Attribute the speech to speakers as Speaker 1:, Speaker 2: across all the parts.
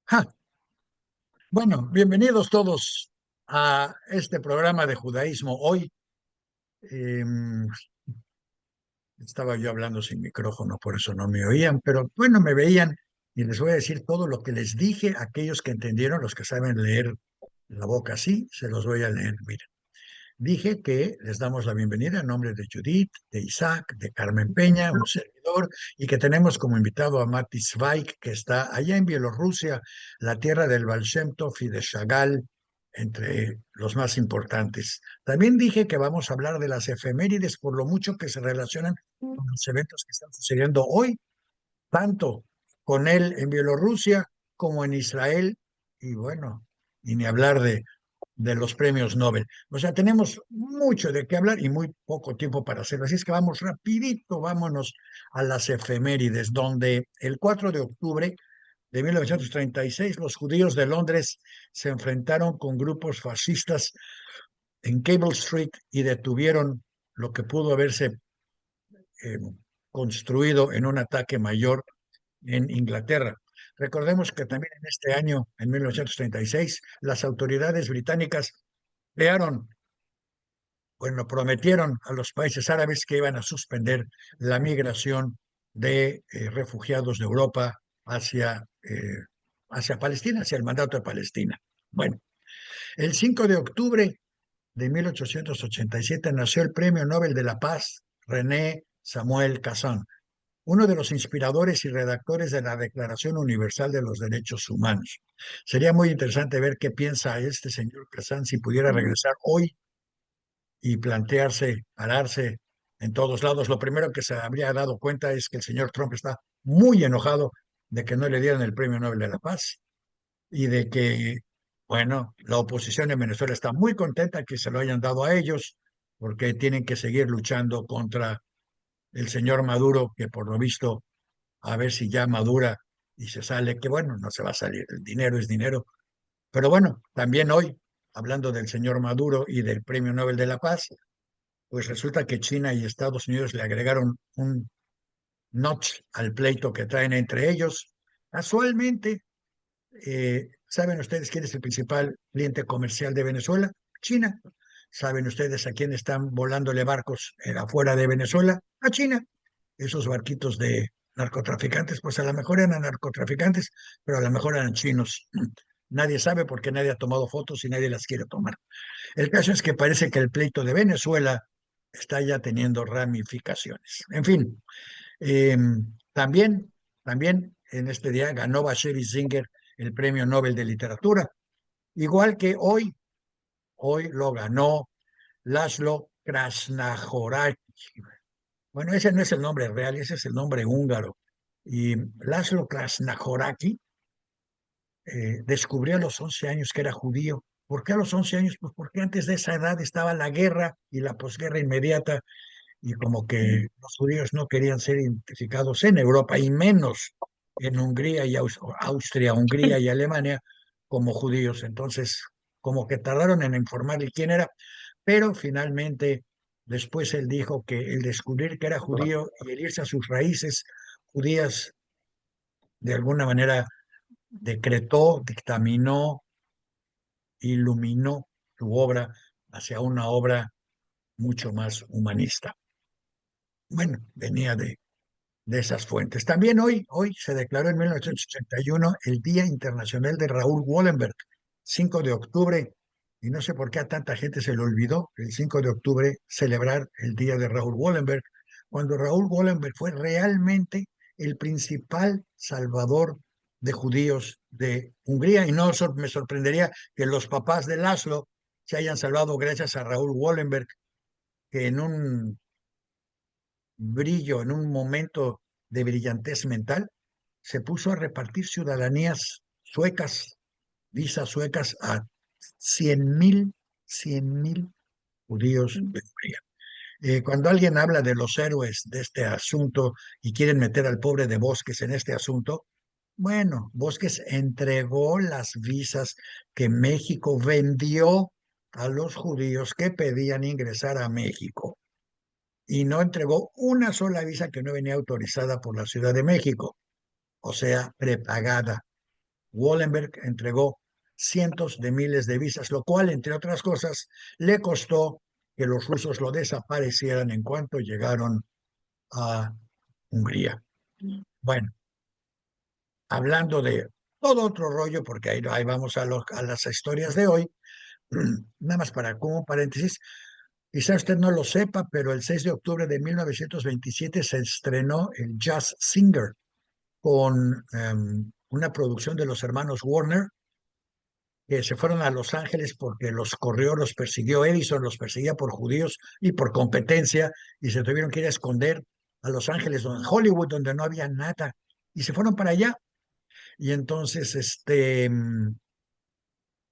Speaker 1: Ja. Bueno, bienvenidos todos a este programa de judaísmo. Hoy estaba yo hablando sin micrófono, por eso no me oían, pero bueno, me veían y les voy a decir todo lo que les dije a aquellos que entendieron, los que saben leer la boca así, se los voy a leer. Miren, dije que les damos la bienvenida en nombre de Judith, de Isaac, de Carmen Peña, un servidor, y que tenemos como invitado a Mati Zweig, que está allá en Bielorrusia, la tierra del Baal Shem Tov y de Chagall, entre los más importantes. También dije que vamos a hablar de las efemérides por lo mucho que se relacionan con los eventos que están sucediendo hoy, tanto con él en Bielorrusia como en Israel, y bueno, y ni hablar de los premios Nobel. O sea, tenemos mucho de qué hablar y muy poco tiempo para hacerlo. Así es que vamos rapidito, vámonos a las efemérides, donde el 4 de octubre de 1936 los judíos de Londres se enfrentaron con grupos fascistas en Cable Street y detuvieron lo que pudo haberse eh, construido en un ataque mayor en Inglaterra. Recordemos que también en este año, en 1936, las autoridades británicas crearon, bueno, prometieron a los países árabes que iban a suspender la migración de refugiados de Europa hacia Palestina, hacia el mandato de Palestina. Bueno, el 5 de octubre de 1887 nació el Premio Nobel de la Paz, René Samuel Cassin, uno de los inspiradores y redactores de la Declaración Universal de los Derechos Humanos. Sería muy interesante ver qué piensa este señor Cassin si pudiera regresar hoy y plantearse, pararse en todos lados. Lo primero que se habría dado cuenta es que el señor Trump está muy enojado de que no le dieran el Premio Nobel de la Paz y de que, bueno, la oposición en Venezuela está muy contenta que se lo hayan dado a ellos porque tienen que seguir luchando contra el señor Maduro, que por lo visto, a ver si ya madura y se sale, que bueno, no se va a salir, el dinero es dinero. Pero bueno, también hoy, hablando del señor Maduro y del Premio Nobel de la Paz, pues resulta que China y Estados Unidos le agregaron un notch al pleito que traen entre ellos. Casualmente, ¿saben ustedes quién es el principal cliente comercial de Venezuela? China. ¿Saben ustedes a quién están volándole barcos afuera de Venezuela? A China. Esos barquitos de narcotraficantes, pues a lo mejor eran narcotraficantes, pero a lo mejor eran chinos. Nadie sabe porque nadie ha tomado fotos y nadie las quiere tomar. El caso es que parece que el pleito de Venezuela está ya teniendo ramificaciones. En fin, eh, también, también en este día ganó Bashevis Singer el Premio Nobel de Literatura, igual que hoy lo ganó Laszlo Krasznahoraki. Bueno, ese no es el nombre real, ese es el nombre húngaro. Y Laszlo Krasznahoraki descubrió a los 11 años que era judío. ¿Por qué a los 11 años? Pues porque antes de esa edad estaba la guerra y la posguerra inmediata y como que los judíos no querían ser identificados en Europa y menos en Hungría y Austria, Hungría y Alemania como judíos. Entonces, como que tardaron en informarle quién era, pero finalmente después él dijo que el descubrir que era judío y el irse a sus raíces judías de alguna manera decretó, dictaminó, iluminó su obra hacia una obra mucho más humanista. Bueno, venía de esas fuentes. También hoy se declaró en 1981 el Día Internacional de Raúl Wallenberg, 5 de octubre, y no sé por qué a tanta gente se le olvidó el 5 de octubre celebrar el Día de Raúl Wallenberg, cuando Raúl Wallenberg fue realmente el principal salvador de judíos de Hungría, y no me sorprendería que los papás de Laszlo se hayan salvado gracias a Raúl Wallenberg, que en un brillo, en un momento de brillantez mental, se puso a repartir ciudadanías suecas, visas suecas a 100,000 judíos de Hungría. Cuando alguien habla de los héroes de este asunto y quieren meter al pobre de Bosques en este asunto, bueno, Bosques entregó las visas que México vendió a los judíos que pedían ingresar a México y no entregó una sola visa que no venía autorizada por la Ciudad de México, o sea, prepagada. Wallenberg entregó cientos de miles de visas, lo cual, entre otras cosas, le costó que los rusos lo desaparecieran en cuanto llegaron a Hungría. Bueno, hablando de todo otro rollo, porque ahí vamos a las historias de hoy, nada más para como paréntesis, quizá usted no lo sepa, pero el 6 de octubre de 1927 se estrenó el Jazz Singer con una producción de los hermanos Warner, que se fueron a Los Ángeles porque los corrió, los persiguió Edison, los perseguía por judíos y por competencia, y se tuvieron que ir a esconder a Los Ángeles, Hollywood, donde no había nada, y se fueron para allá. Y entonces,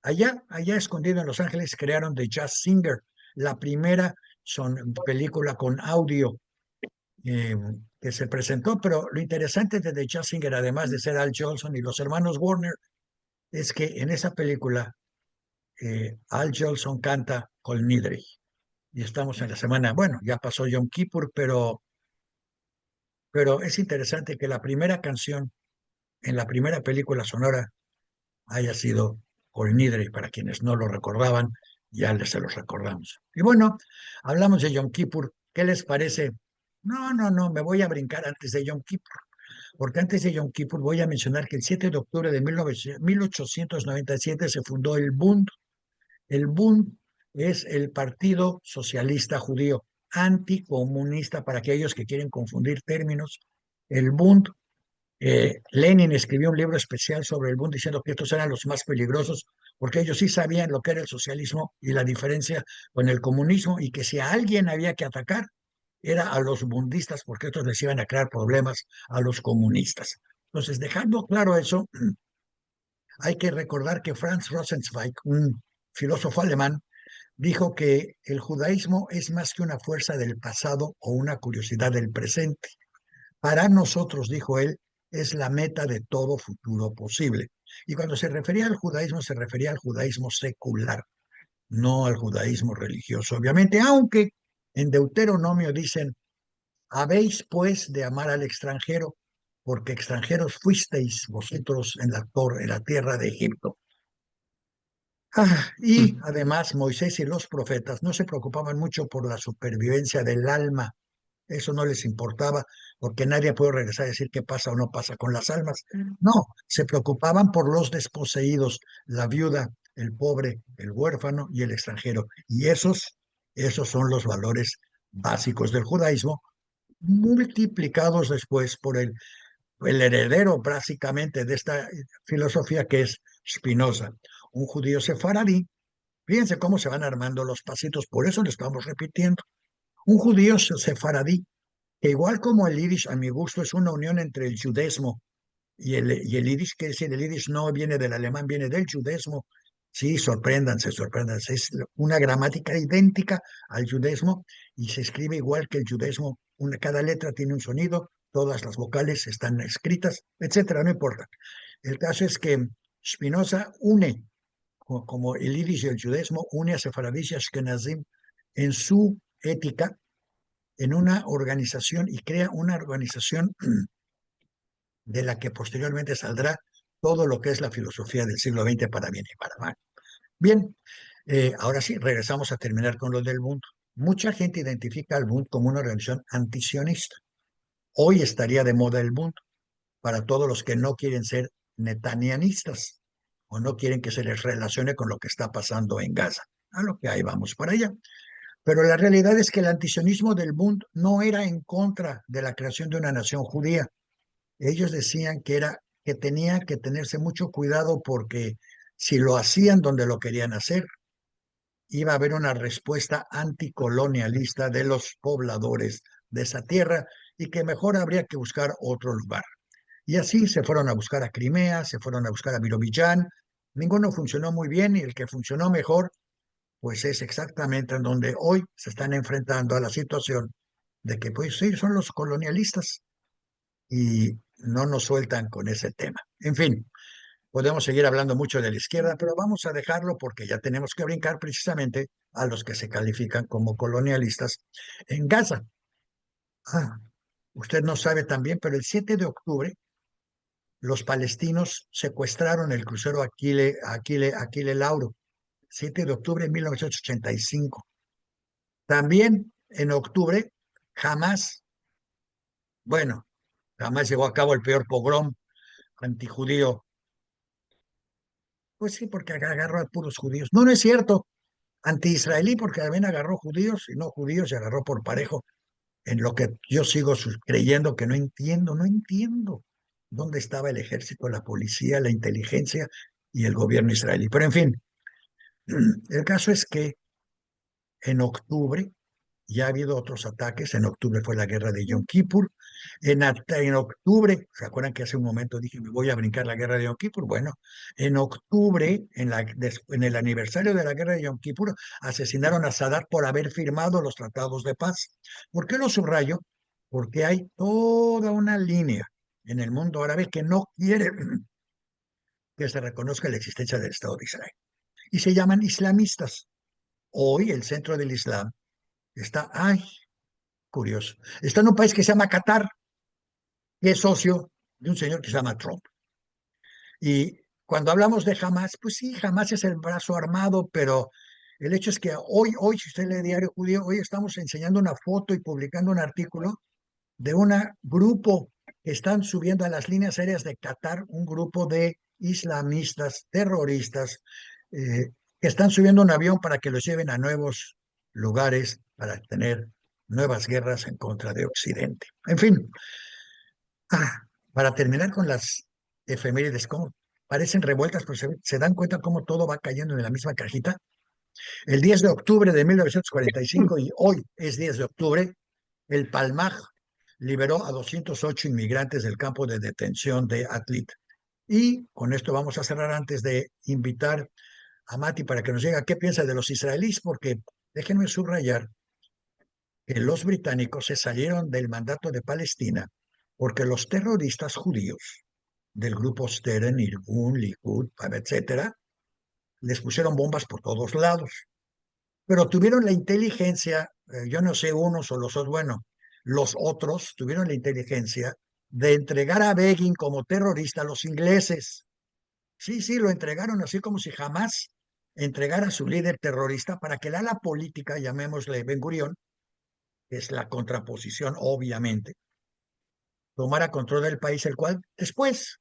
Speaker 1: allá escondido en Los Ángeles, crearon The Jazz Singer, la primera película con audio eh, que se presentó, pero lo interesante de The Jazz Singer, además de ser Al Jolson y los hermanos Warner, es que en esa película Al Jolson canta Kol Nidre. Y estamos en la semana, bueno, ya pasó Yom Kippur, pero es interesante que la primera canción en la primera película sonora haya sido Kol Nidre. Para quienes no lo recordaban, ya les se los recordamos. Y bueno, hablamos de Yom Kippur. ¿Qué les parece? No, me voy a brincar antes de Yom Kippur, porque antes de Yom Kippur voy a mencionar que el 7 de octubre de 1897 se fundó el Bund. El Bund es el Partido Socialista Judío, anticomunista para aquellos que quieren confundir términos. El Bund, Lenin escribió un libro especial sobre el Bund diciendo que estos eran los más peligrosos porque ellos sí sabían lo que era el socialismo y la diferencia con el comunismo, y que si a alguien había que atacar era a los bundistas porque estos les iban a crear problemas a los comunistas. Entonces, dejando claro eso, hay que recordar que Franz Rosenzweig, un filósofo alemán, dijo que el judaísmo es más que una fuerza del pasado o una curiosidad del presente. Para nosotros, dijo él, es la meta de todo futuro posible. Y cuando se refería al judaísmo, se refería al judaísmo secular, no al judaísmo religioso, obviamente, aunque en Deuteronomio dicen, habéis pues de amar al extranjero, porque extranjeros fuisteis vosotros en la tierra de Egipto. Y además Moisés y los profetas no se preocupaban mucho por la supervivencia del alma. Eso no les importaba, porque nadie puede regresar a decir qué pasa o no pasa con las almas. No, se preocupaban por los desposeídos, la viuda, el pobre, el huérfano y el extranjero. Y esos son los valores básicos del judaísmo, multiplicados después por el heredero básicamente de esta filosofía, que es Spinoza, un judío sefaradí. Fíjense cómo se van armando los pasitos, por eso lo estamos repitiendo. Un judío sefaradí, que igual como el yiddish, a mi gusto, es una unión entre el judesmo y el yiddish, que decir, el yiddish no viene del alemán, viene del judesmo. Sí, sorpréndanse. Es una gramática idéntica al judesmo y se escribe igual que el judesmo. Cada letra tiene un sonido, todas las vocales están escritas, etcétera, no importa. El caso es que Spinoza une, como el yiddish y el judesmo, une a sefaradíes y ashkenazim en su ética, en una organización, y crea una organización de la que posteriormente saldrá todo lo que es la filosofía del siglo XX para bien y para mal. Bien, ahora sí, regresamos a terminar con lo del Bund. Mucha gente identifica al Bund como una organización antisionista. Hoy estaría de moda el Bund para todos los que no quieren ser netanianistas o no quieren que se les relacione con lo que está pasando en Gaza. A lo que ahí vamos para allá. Pero la realidad es que el antisionismo del Bund no era en contra de la creación de una nación judía. Ellos decían que tenía que tenerse mucho cuidado porque si lo hacían donde lo querían hacer, iba a haber una respuesta anticolonialista de los pobladores de esa tierra, y que mejor habría que buscar otro lugar. Y así se fueron a buscar a Crimea, se fueron a buscar a Birobillán. Ninguno funcionó muy bien, y el que funcionó mejor pues es exactamente en donde hoy se están enfrentando a la situación de que pues sí, son los colonialistas y no nos sueltan con ese tema. En fin, podemos seguir hablando mucho de la izquierda, pero vamos a dejarlo porque ya tenemos que brincar precisamente a los que se califican como colonialistas en Gaza. Ah, usted no sabe también, pero el 7 de octubre los palestinos secuestraron el crucero Aquile Lauro, 7 de octubre de 1985. También en octubre, jamás, bueno, jamás llevó a cabo el peor pogrom antijudío. Pues sí, porque agarró a puros judíos. No, no es cierto. Anti-israelí, porque también agarró judíos y no judíos y agarró por parejo. En lo que yo sigo creyendo que no entiendo dónde estaba el ejército, la policía, la inteligencia y el gobierno israelí. Pero en fin, el caso es que en octubre ya ha habido otros ataques. En octubre fue la guerra de Yom Kippur. En octubre, ¿se acuerdan que hace un momento dije me voy a brincar la guerra de Yom Kippur? Bueno, en octubre, en el aniversario de la guerra de Yom Kippur, asesinaron a Sadat por haber firmado los tratados de paz. ¿Por qué lo subrayo? Porque hay toda una línea en el mundo árabe que no quiere que se reconozca la existencia del Estado de Israel. Y se llaman islamistas. Hoy el centro del Islam está, ay, curioso. Está en un país que se llama Qatar, que es socio de un señor que se llama Trump. Y cuando hablamos de Hamas, pues sí, Hamas es el brazo armado, pero el hecho es que hoy, si usted lee Diario Judío, hoy estamos enseñando una foto y publicando un artículo de un grupo que están subiendo a las líneas aéreas de Qatar, un grupo de islamistas, terroristas, que están subiendo un avión para que los lleven a nuevos lugares para tener nuevas guerras en contra de Occidente. En fin, para terminar con las efemérides, como parecen revueltas, pero se dan cuenta cómo todo va cayendo en la misma cajita. El 10 de octubre de 1945, y hoy es 10 de octubre, el Palmaj liberó a 208 inmigrantes del campo de detención de Atlit. Y con esto vamos a cerrar antes de invitar a Mati para que nos diga qué piensa de los israelíes, porque déjenme subrayar que los británicos se salieron del mandato de Palestina porque los terroristas judíos del grupo Stern, Irgun, Likud, etcétera, les pusieron bombas por todos lados. Pero tuvieron la inteligencia, yo no sé unos o los otros, bueno, los otros tuvieron la inteligencia de entregar a Begin como terrorista a los ingleses. Sí, sí, lo entregaron así como si jamás entregara a su líder terrorista para que el ala política, llamémosle Ben Gurión, que es la contraposición, obviamente, tomara control del país, el cual después,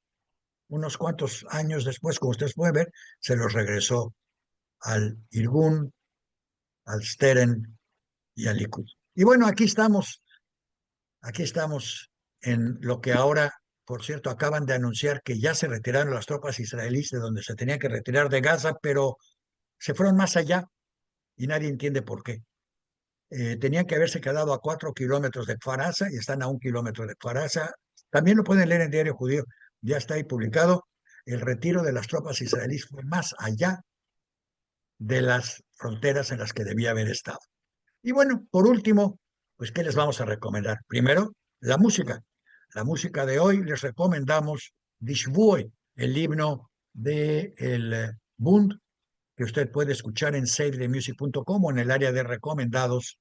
Speaker 1: unos cuantos años después, como ustedes pueden ver, se los regresó al Irgun, al Steren y al Likud. Y bueno, aquí estamos en lo que ahora, por cierto, acaban de anunciar que ya se retiraron las tropas israelíes de donde se tenían que retirar de Gaza, pero se fueron más allá y nadie entiende por qué. Tenían que haberse quedado a 4 kilómetros de Kfar Aza y están a 1 kilómetro de Kfar Aza. También lo pueden leer en Diario Judío, ya está ahí publicado. El retiro de las tropas israelíes fue más allá de las fronteras en las que debía haber estado. Y bueno, por último, pues, ¿qué les vamos a recomendar? Primero, la música. La música de hoy les recomendamos Dishvui, el himno de el Bund, que usted puede escuchar en savethemusic.com o en el área de recomendados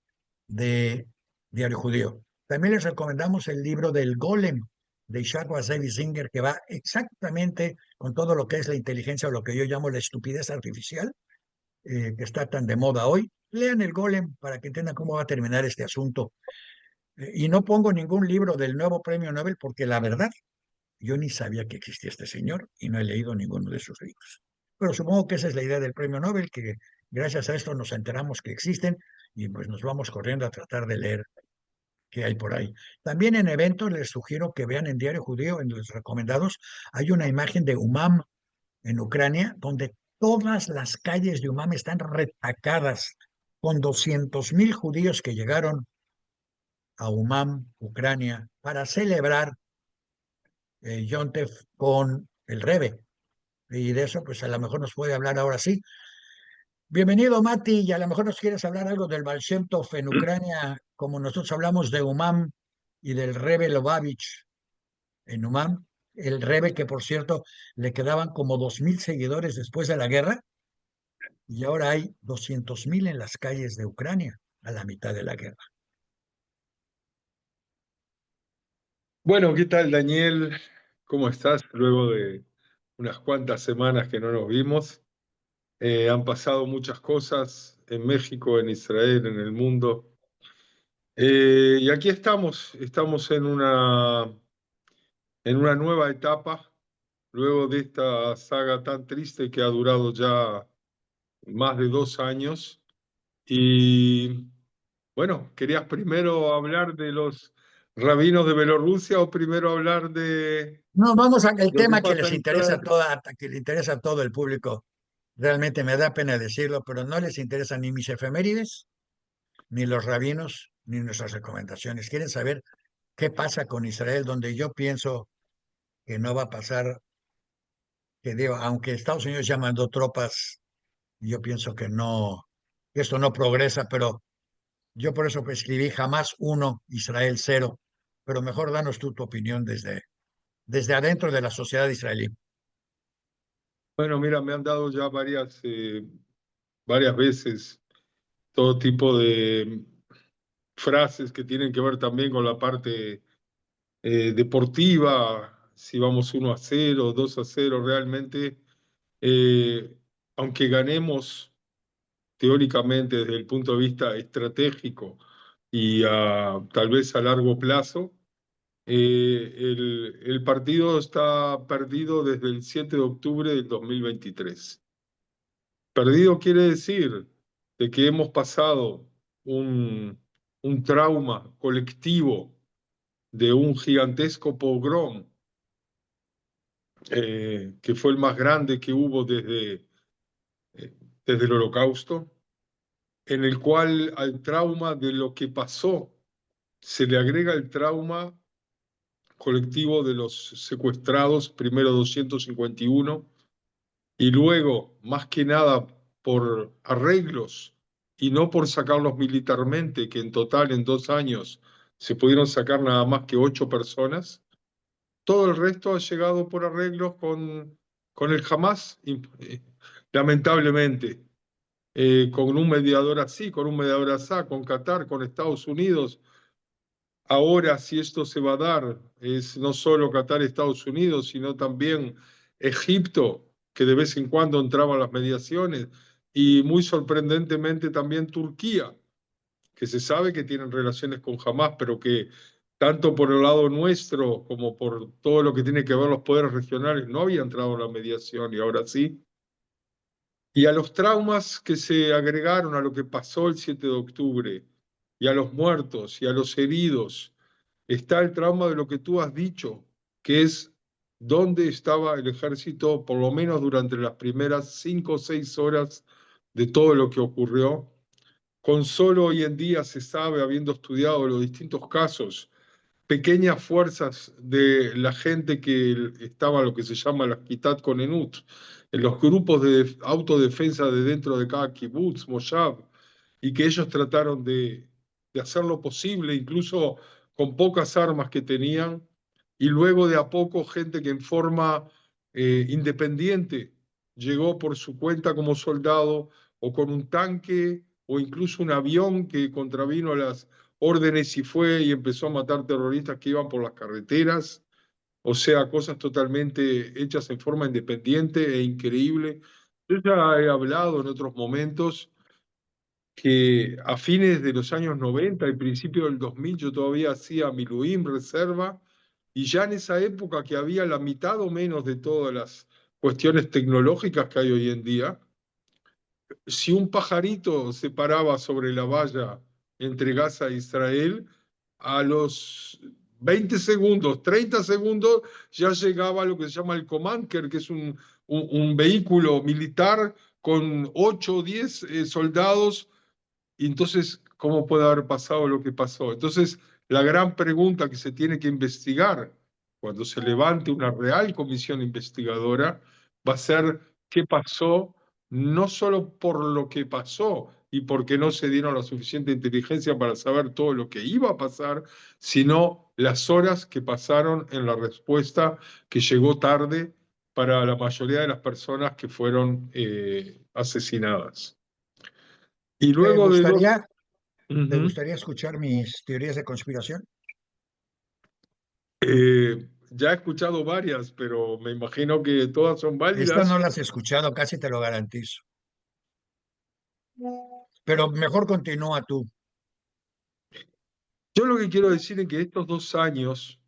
Speaker 1: de Diario Judío. También les recomendamos el libro del Golem de Isaac Bashevis Singer, que va exactamente con todo lo que es la inteligencia o lo que yo llamo la estupidez artificial, que está tan de moda hoy. Lean el Golem para que entiendan cómo va a terminar este asunto. Y no pongo ningún libro del nuevo premio Nobel porque la verdad, yo ni sabía que existía este señor y no he leído ninguno de sus libros. Pero supongo que esa es la idea del premio Nobel, que gracias a esto nos enteramos que existen y pues nos vamos corriendo a tratar de leer qué hay por ahí. También en eventos les sugiero que vean en Diario Judío, en los recomendados, hay una imagen de Umam en Ucrania, donde todas las calles de Umam están retacadas con 200.000 judíos que llegaron a Umam, Ucrania, para celebrar Yontef con el Rebbe. Y de eso, pues a lo mejor nos puede hablar ahora sí. Bienvenido, Mati, y a lo mejor nos quieres hablar algo del Baal Shem Tov en Ucrania, como nosotros hablamos de Umam y del Rebbe Lubavitch en Umam. El Rebbe que, por cierto, le quedaban como 2.000 seguidores después de la guerra, y ahora hay 200.000 en las calles de Ucrania a la mitad de la guerra.
Speaker 2: Bueno, ¿qué tal, Daniel? ¿Cómo estás? Luego de unas cuantas semanas que no nos vimos, han pasado muchas cosas en México, en Israel, en el mundo. Y aquí estamos en una nueva etapa, luego de esta saga tan triste que ha durado ya más de 2 años. Y bueno, ¿querías primero hablar de los rabinos de Bielorrusia o primero hablar de
Speaker 1: No, vamos al
Speaker 2: lo que
Speaker 1: tema que
Speaker 2: pasa
Speaker 1: les
Speaker 2: en
Speaker 1: interesa
Speaker 2: Israel?
Speaker 1: que le interesa a todo el público. Realmente me da pena decirlo, pero no les interesan ni mis efemérides, ni los rabinos, ni nuestras recomendaciones. Quieren saber qué pasa con Israel, donde yo pienso que no va a pasar, que digo, aunque Estados Unidos ya mandó tropas, yo pienso que no, que esto no progresa, pero yo por eso escribí jamás uno, Israel cero. Pero mejor danos tú tu opinión desde adentro de la sociedad israelí.
Speaker 2: Bueno, mira, me han dado ya varias veces todo tipo de frases que tienen que ver también con la parte deportiva, si vamos 1-0, 2-0, realmente, eh, aunque ganemos teóricamente desde el punto de vista estratégico y tal vez a largo plazo, el partido está perdido desde el 7 de octubre del 2023. Perdido quiere decir de que hemos pasado un, un trauma colectivo de un gigantesco pogrom, que fue el más grande que hubo desde el Holocausto, en el cual al trauma de lo que pasó se le agrega el trauma colectivo de los secuestrados, primero 251, y luego, más que nada, por arreglos y no por sacarlos militarmente, que en total en 2 años se pudieron sacar nada más que 8 personas. Todo el resto ha llegado por arreglos con el Hamas, lamentablemente, con un mediador así, con un mediador así, con Qatar, con Estados Unidos. Ahora, si esto se va a dar, es no solo Qatar, Estados Unidos, sino también Egipto, que de vez en cuando entraba a las mediaciones, y muy sorprendentemente también Turquía, que se sabe que tienen relaciones con Hamas, pero que tanto por el lado nuestro como por todo lo que tiene que ver los poderes regionales no había entrado a la mediación y ahora sí. Y a los traumas que se agregaron a lo que pasó el 7 de octubre, y a los muertos y a los heridos, está el trauma de lo que tú has dicho, que es dónde estaba el ejército, por lo menos durante las primeras 5 o 6 horas de todo lo que ocurrió. Con solo hoy en día se sabe, habiendo estudiado los distintos casos, pequeñas fuerzas de la gente que estaba lo que se llama la Kitat Konenut, en los grupos de autodefensa de dentro de cada kibutz, moshav, y que ellos trataron de hacer lo posible, incluso con pocas armas que tenían, y luego de a poco gente que en forma independiente llegó por su cuenta como soldado o con un tanque o incluso un avión que contravino las órdenes y fue y empezó a matar terroristas que iban por las carreteras, o sea, cosas totalmente hechas en forma independiente e increíble. Yo ya he hablado en otros momentos que a fines de los años 90 y principio del 2000 yo todavía hacía Miluim, reserva, y ya en esa época que había la mitad o menos de todas las cuestiones tecnológicas que hay hoy en día, si un pajarito se paraba sobre la valla entre Gaza e Israel, a los 20 segundos, 30 segundos, ya llegaba lo que se llama el Comancher, que es un vehículo militar con 8 o 10 soldados. Y entonces, ¿cómo puede haber pasado lo que pasó? Entonces, la gran pregunta que se tiene que investigar cuando se levante una real comisión investigadora va a ser qué pasó, no solo por lo que pasó y porque no se dieron la suficiente inteligencia para saber todo lo que iba a pasar, sino las horas que pasaron en la respuesta que llegó tarde para la mayoría de las personas que fueron asesinadas. Y
Speaker 1: ¿Te
Speaker 2: luego de dos...
Speaker 1: gustaría, te
Speaker 2: Ujú.
Speaker 1: gustaría escuchar mis teorías de conspiración?
Speaker 2: ya he escuchado varias, pero me imagino que todas son
Speaker 1: Estas
Speaker 2: válidas.
Speaker 1: no las he escuchado, casi te lo garantizo. Pero mejor continúa tú.
Speaker 2: Yo lo que quiero decir es que estos 2 años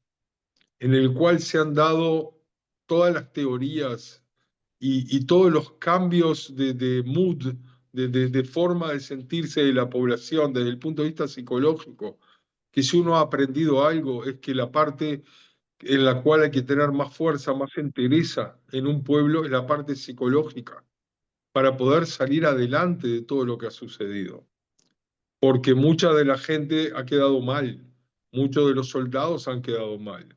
Speaker 2: en el cual se han dado todas las teorías y todos los cambios de mood, de forma de sentirse de la población desde el punto de vista psicológico, que si uno ha aprendido algo es que la parte en la cual hay que tener más fuerza, más entereza en un pueblo es la parte psicológica, para poder salir adelante de todo lo que ha sucedido. Porque mucha de la gente ha quedado mal, muchos de los soldados han quedado mal.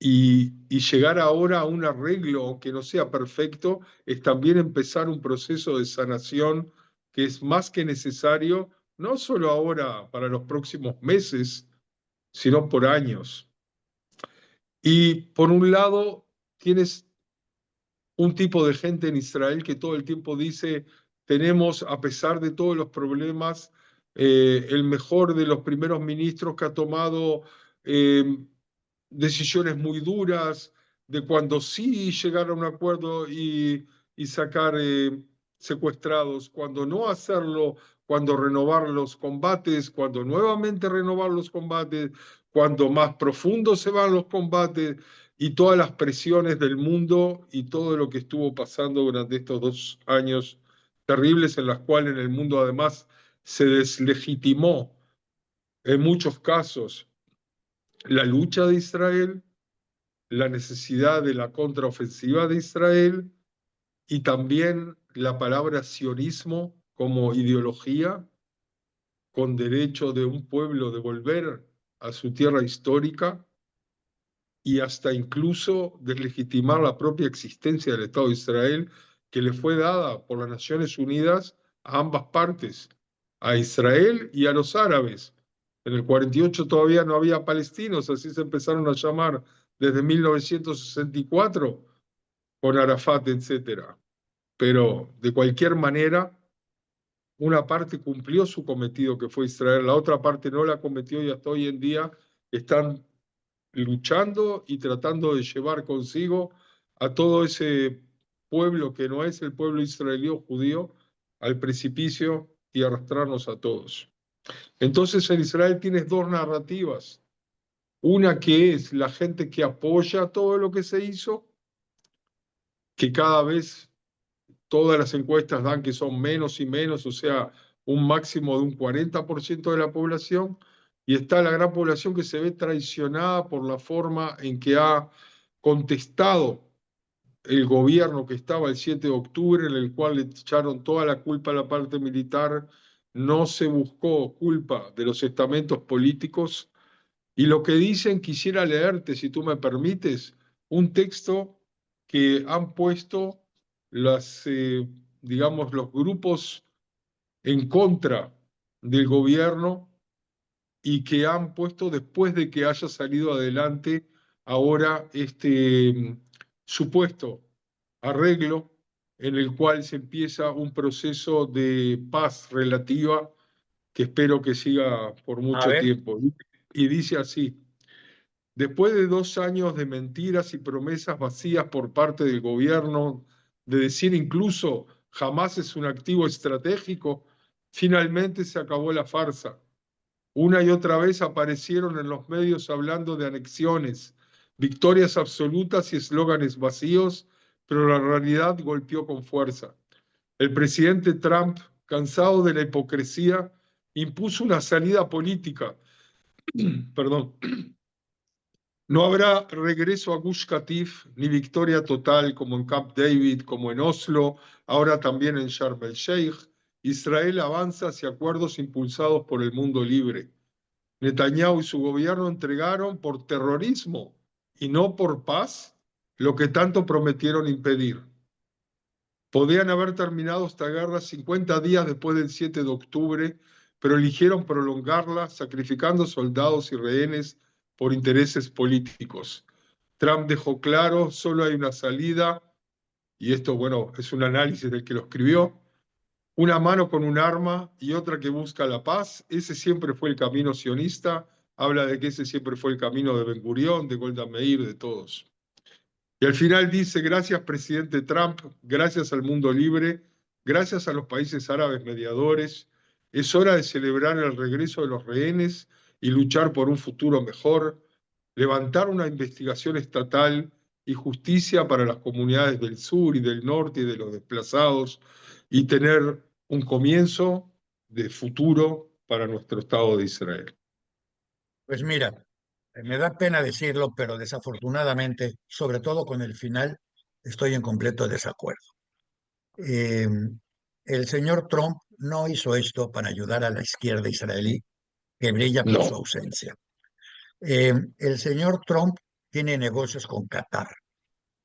Speaker 2: Y llegar ahora a un arreglo, aunque no sea perfecto, es también empezar un proceso de sanación que es más que necesario, no solo ahora para los próximos meses, sino por años. Y por un lado, tienes un tipo de gente en Israel que todo el tiempo dice, tenemos, a pesar de todos los problemas, el mejor de los primeros ministros que ha tomado decisiones muy duras, de cuando sí llegar a un acuerdo y sacar secuestrados, cuando no hacerlo, cuando renovar los combates, cuando nuevamente renovar los combates, cuando más profundos se van los combates y todas las presiones del mundo y todo lo que estuvo pasando durante estos 2 años terribles en las cuales en el mundo además se deslegitimó en muchos casos la lucha de Israel, la necesidad de la contraofensiva de Israel y también la palabra sionismo como ideología con derecho de un pueblo de volver a su tierra histórica y hasta incluso deslegitimar la propia existencia del Estado de Israel que le fue dada por las Naciones Unidas a ambas partes, a Israel y a los árabes. En el 48 todavía no había palestinos, así se empezaron a llamar desde 1964 con Arafat, etcétera. Pero de cualquier manera, una parte cumplió su cometido que fue Israel, la otra parte no la cometió y hasta hoy en día están luchando y tratando de llevar consigo a todo ese pueblo que no es el pueblo israelí o judío al precipicio y arrastrarnos a todos. Entonces en Israel tienes dos narrativas. Una que es la gente que apoya todo lo que se hizo, que cada vez todas las encuestas dan que son menos y menos, o sea, un máximo de un 40% de la población, y está la gran población que se ve traicionada por la forma en que ha contestado el gobierno que estaba el 7 de octubre, en el cual le echaron toda la culpa a la parte militar, no se buscó culpa de los estamentos políticos, y lo que dicen, quisiera leerte, si tú me permites, un texto que han puesto las, digamos, los grupos en contra del gobierno y que han puesto después de que haya salido adelante ahora este supuesto arreglo en el cual se empieza un proceso de paz relativa que espero que siga por
Speaker 1: A
Speaker 2: mucho
Speaker 1: ver,
Speaker 2: tiempo. Y dice así. Después de 2 años de mentiras y promesas vacías por parte del gobierno, de decir incluso jamás es un activo estratégico, finalmente se acabó la farsa. Una y otra vez aparecieron en los medios hablando de anexiones, victorias absolutas y eslóganes vacíos, pero la realidad golpeó con fuerza. El presidente Trump, cansado de la hipocresía, impuso una salida política, perdón, no habrá regreso a Gush Katif ni victoria total como en Camp David, como en Oslo, ahora también en Sharm el Sheikh. Israel avanza hacia acuerdos impulsados por el mundo libre. Netanyahu y su gobierno entregaron por terrorismo y no por paz lo que tanto prometieron impedir. Podían haber terminado esta guerra 50 días después del 7 de octubre, pero eligieron prolongarla sacrificando soldados y rehenes por intereses políticos. Trump dejó claro, solo hay una salida, y esto, bueno, es un análisis del que lo escribió, una mano con un arma y otra que busca la paz. Ese siempre fue el camino sionista, habla de que ese siempre fue el camino de Ben-Gurión, de Golda Meir, de todos. Y al final dice, gracias presidente Trump, gracias al mundo libre, gracias a los países árabes mediadores, es hora de celebrar el regreso de los rehenes y luchar por un futuro mejor, levantar una investigación estatal y justicia para las comunidades del sur y del norte y de los desplazados y tener un comienzo de futuro para nuestro Estado de Israel.
Speaker 1: Pues mira, me da pena decirlo, pero desafortunadamente, sobre todo con el final, estoy en completo desacuerdo. Eh, el señor Trump no hizo esto para ayudar a la izquierda israelí, que brilla por su
Speaker 2: No,
Speaker 1: ausencia. El señor Trump tiene negocios con Qatar.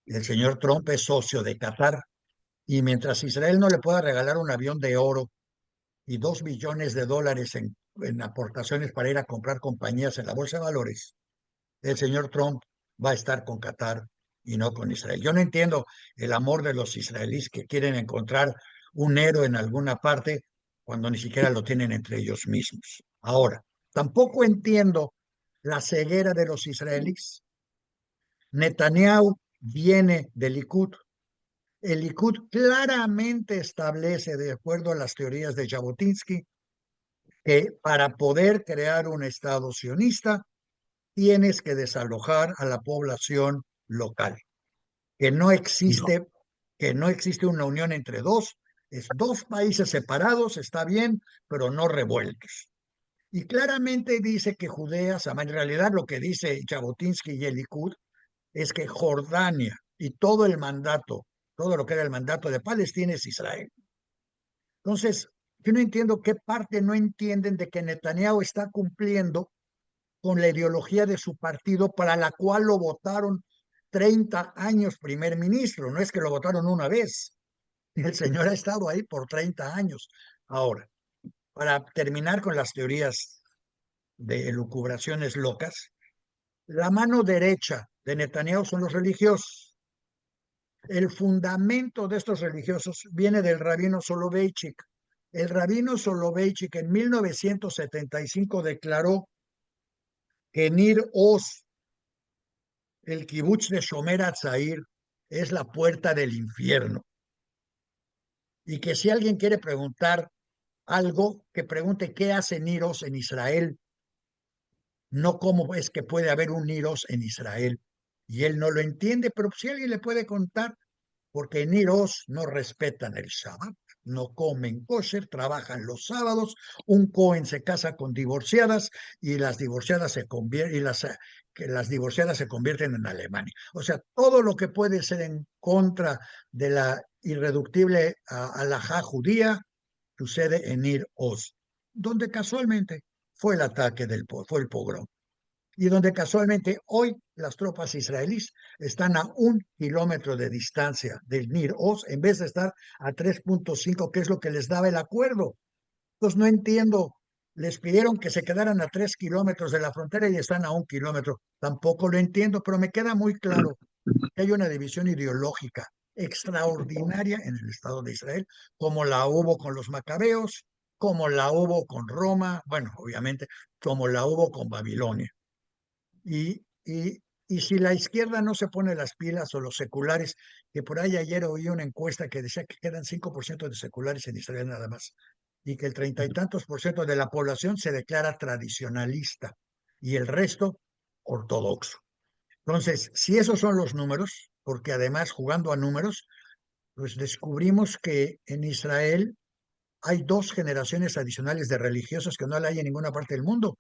Speaker 1: El señor Trump es socio de Qatar y mientras Israel no le pueda regalar un avión de oro y $2 billones en aportaciones para ir a comprar compañías en la bolsa de valores, el señor Trump va a estar con Qatar y no con Israel. Yo no entiendo el amor de los israelíes que quieren encontrar un héroe en alguna parte cuando ni siquiera lo tienen entre ellos mismos. Ahora, tampoco entiendo la ceguera de los israelíes. Netanyahu viene del Likud. El Likud claramente establece, de acuerdo a las teorías de Jabotinsky, que para poder crear un Estado sionista tienes que desalojar a la población local, que no
Speaker 2: no.
Speaker 1: existe, que no existe una unión entre dos, es dos países separados, está bien, pero no revueltos. Y claramente dice que Judea, en realidad lo que dice Jabotinsky y el Likud es que Jordania y todo el mandato, todo lo que era el mandato de Palestina es Israel. Entonces, yo no entiendo qué parte no entienden de que Netanyahu está cumpliendo con la ideología de su partido para la cual lo votaron 30 años primer ministro. No es que lo votaron una vez. El señor ha estado ahí por 30 años. Ahora, para terminar con las teorías de elucubraciones locas, la mano derecha de Netanyahu son los religiosos. El fundamento de estos religiosos viene del rabino Soloveitchik. El rabino Soloveitchik en 1975 declaró que Nir Oz, el kibutz de Shomer Atzair, es la puerta del infierno. Y que si alguien quiere preguntar algo, que pregunte qué hace Nir Oz en Israel, no cómo es que puede haber un Nir Oz en Israel. Y él no lo entiende, pero si alguien le puede contar, porque en Iros no respetan el Shabbat, no comen kosher, trabajan los sábados, un Cohen se casa con divorciadas y las divorciadas se convierten, que las divorciadas se convierten en Alemania. O sea, todo lo que puede ser en contra de la irreductible alajá judía sucede en Ir Oz, donde casualmente fue el ataque fue el pogrom y donde casualmente hoy las tropas israelíes están a 1 kilómetro de distancia del Nir Oz en vez de estar a 3.5, que es lo que les daba el acuerdo. Entonces no entiendo, les pidieron que se quedaran a 3 kilómetros de la frontera y están a 1 kilómetro. Tampoco lo entiendo, pero me queda muy claro que hay una división ideológica extraordinaria en el Estado de Israel, como la hubo con los macabeos, como la hubo con Roma, bueno, obviamente, como la hubo con Babilonia. Y, y, y si la izquierda no se pone las pilas o los seculares, que por ahí ayer oí una encuesta que decía que quedan 5% de seculares en Israel nada más, y que el 30 y tantos % de la población se declara tradicionalista y el resto ortodoxo. Entonces, si esos son los números, porque además jugando a números, pues descubrimos que en Israel hay 2 generaciones adicionales de religiosos que no la hay en ninguna parte del mundo.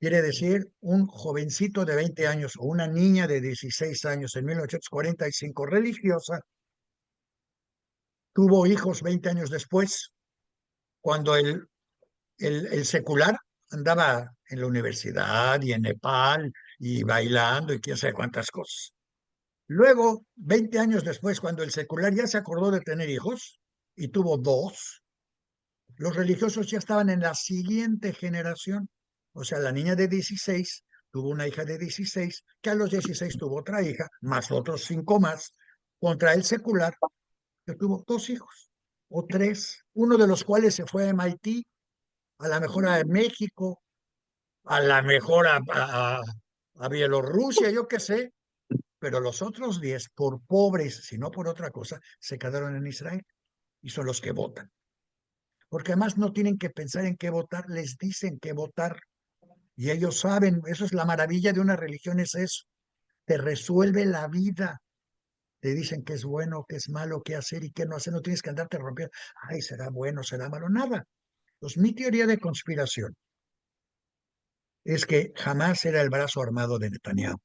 Speaker 1: Quiere decir, un jovencito de 20 años o una niña de 16 años en 1945 religiosa tuvo hijos 20 años después, cuando el secular andaba en la universidad y en Nepal y bailando y quién sabe cuántas cosas. Luego, 20 años después, cuando el secular ya se acordó de tener hijos y tuvo dos, los religiosos ya estaban en la siguiente generación. O sea, la niña de 16 tuvo una hija de 16, que a los 16 tuvo otra hija, más otros 5 más, contra el secular, que tuvo 2 hijos o 3, uno de los cuales se fue a MIT, a la mejor a México. a la mejor a Bielorrusia, yo qué sé, pero los otros 10, por pobres, si no por otra cosa, se quedaron en Israel y son los que votan. Porque además no tienen que pensar en qué votar, les dicen qué votar y ellos saben, eso es la maravilla de una religión, es eso, te resuelve la vida. Te dicen qué es bueno, qué es malo, qué hacer y qué no hacer. No tienes que andarte rompiendo. Ay, será bueno, será malo. Nada. Pues mi teoría de conspiración es que jamás era el brazo armado de Netanyahu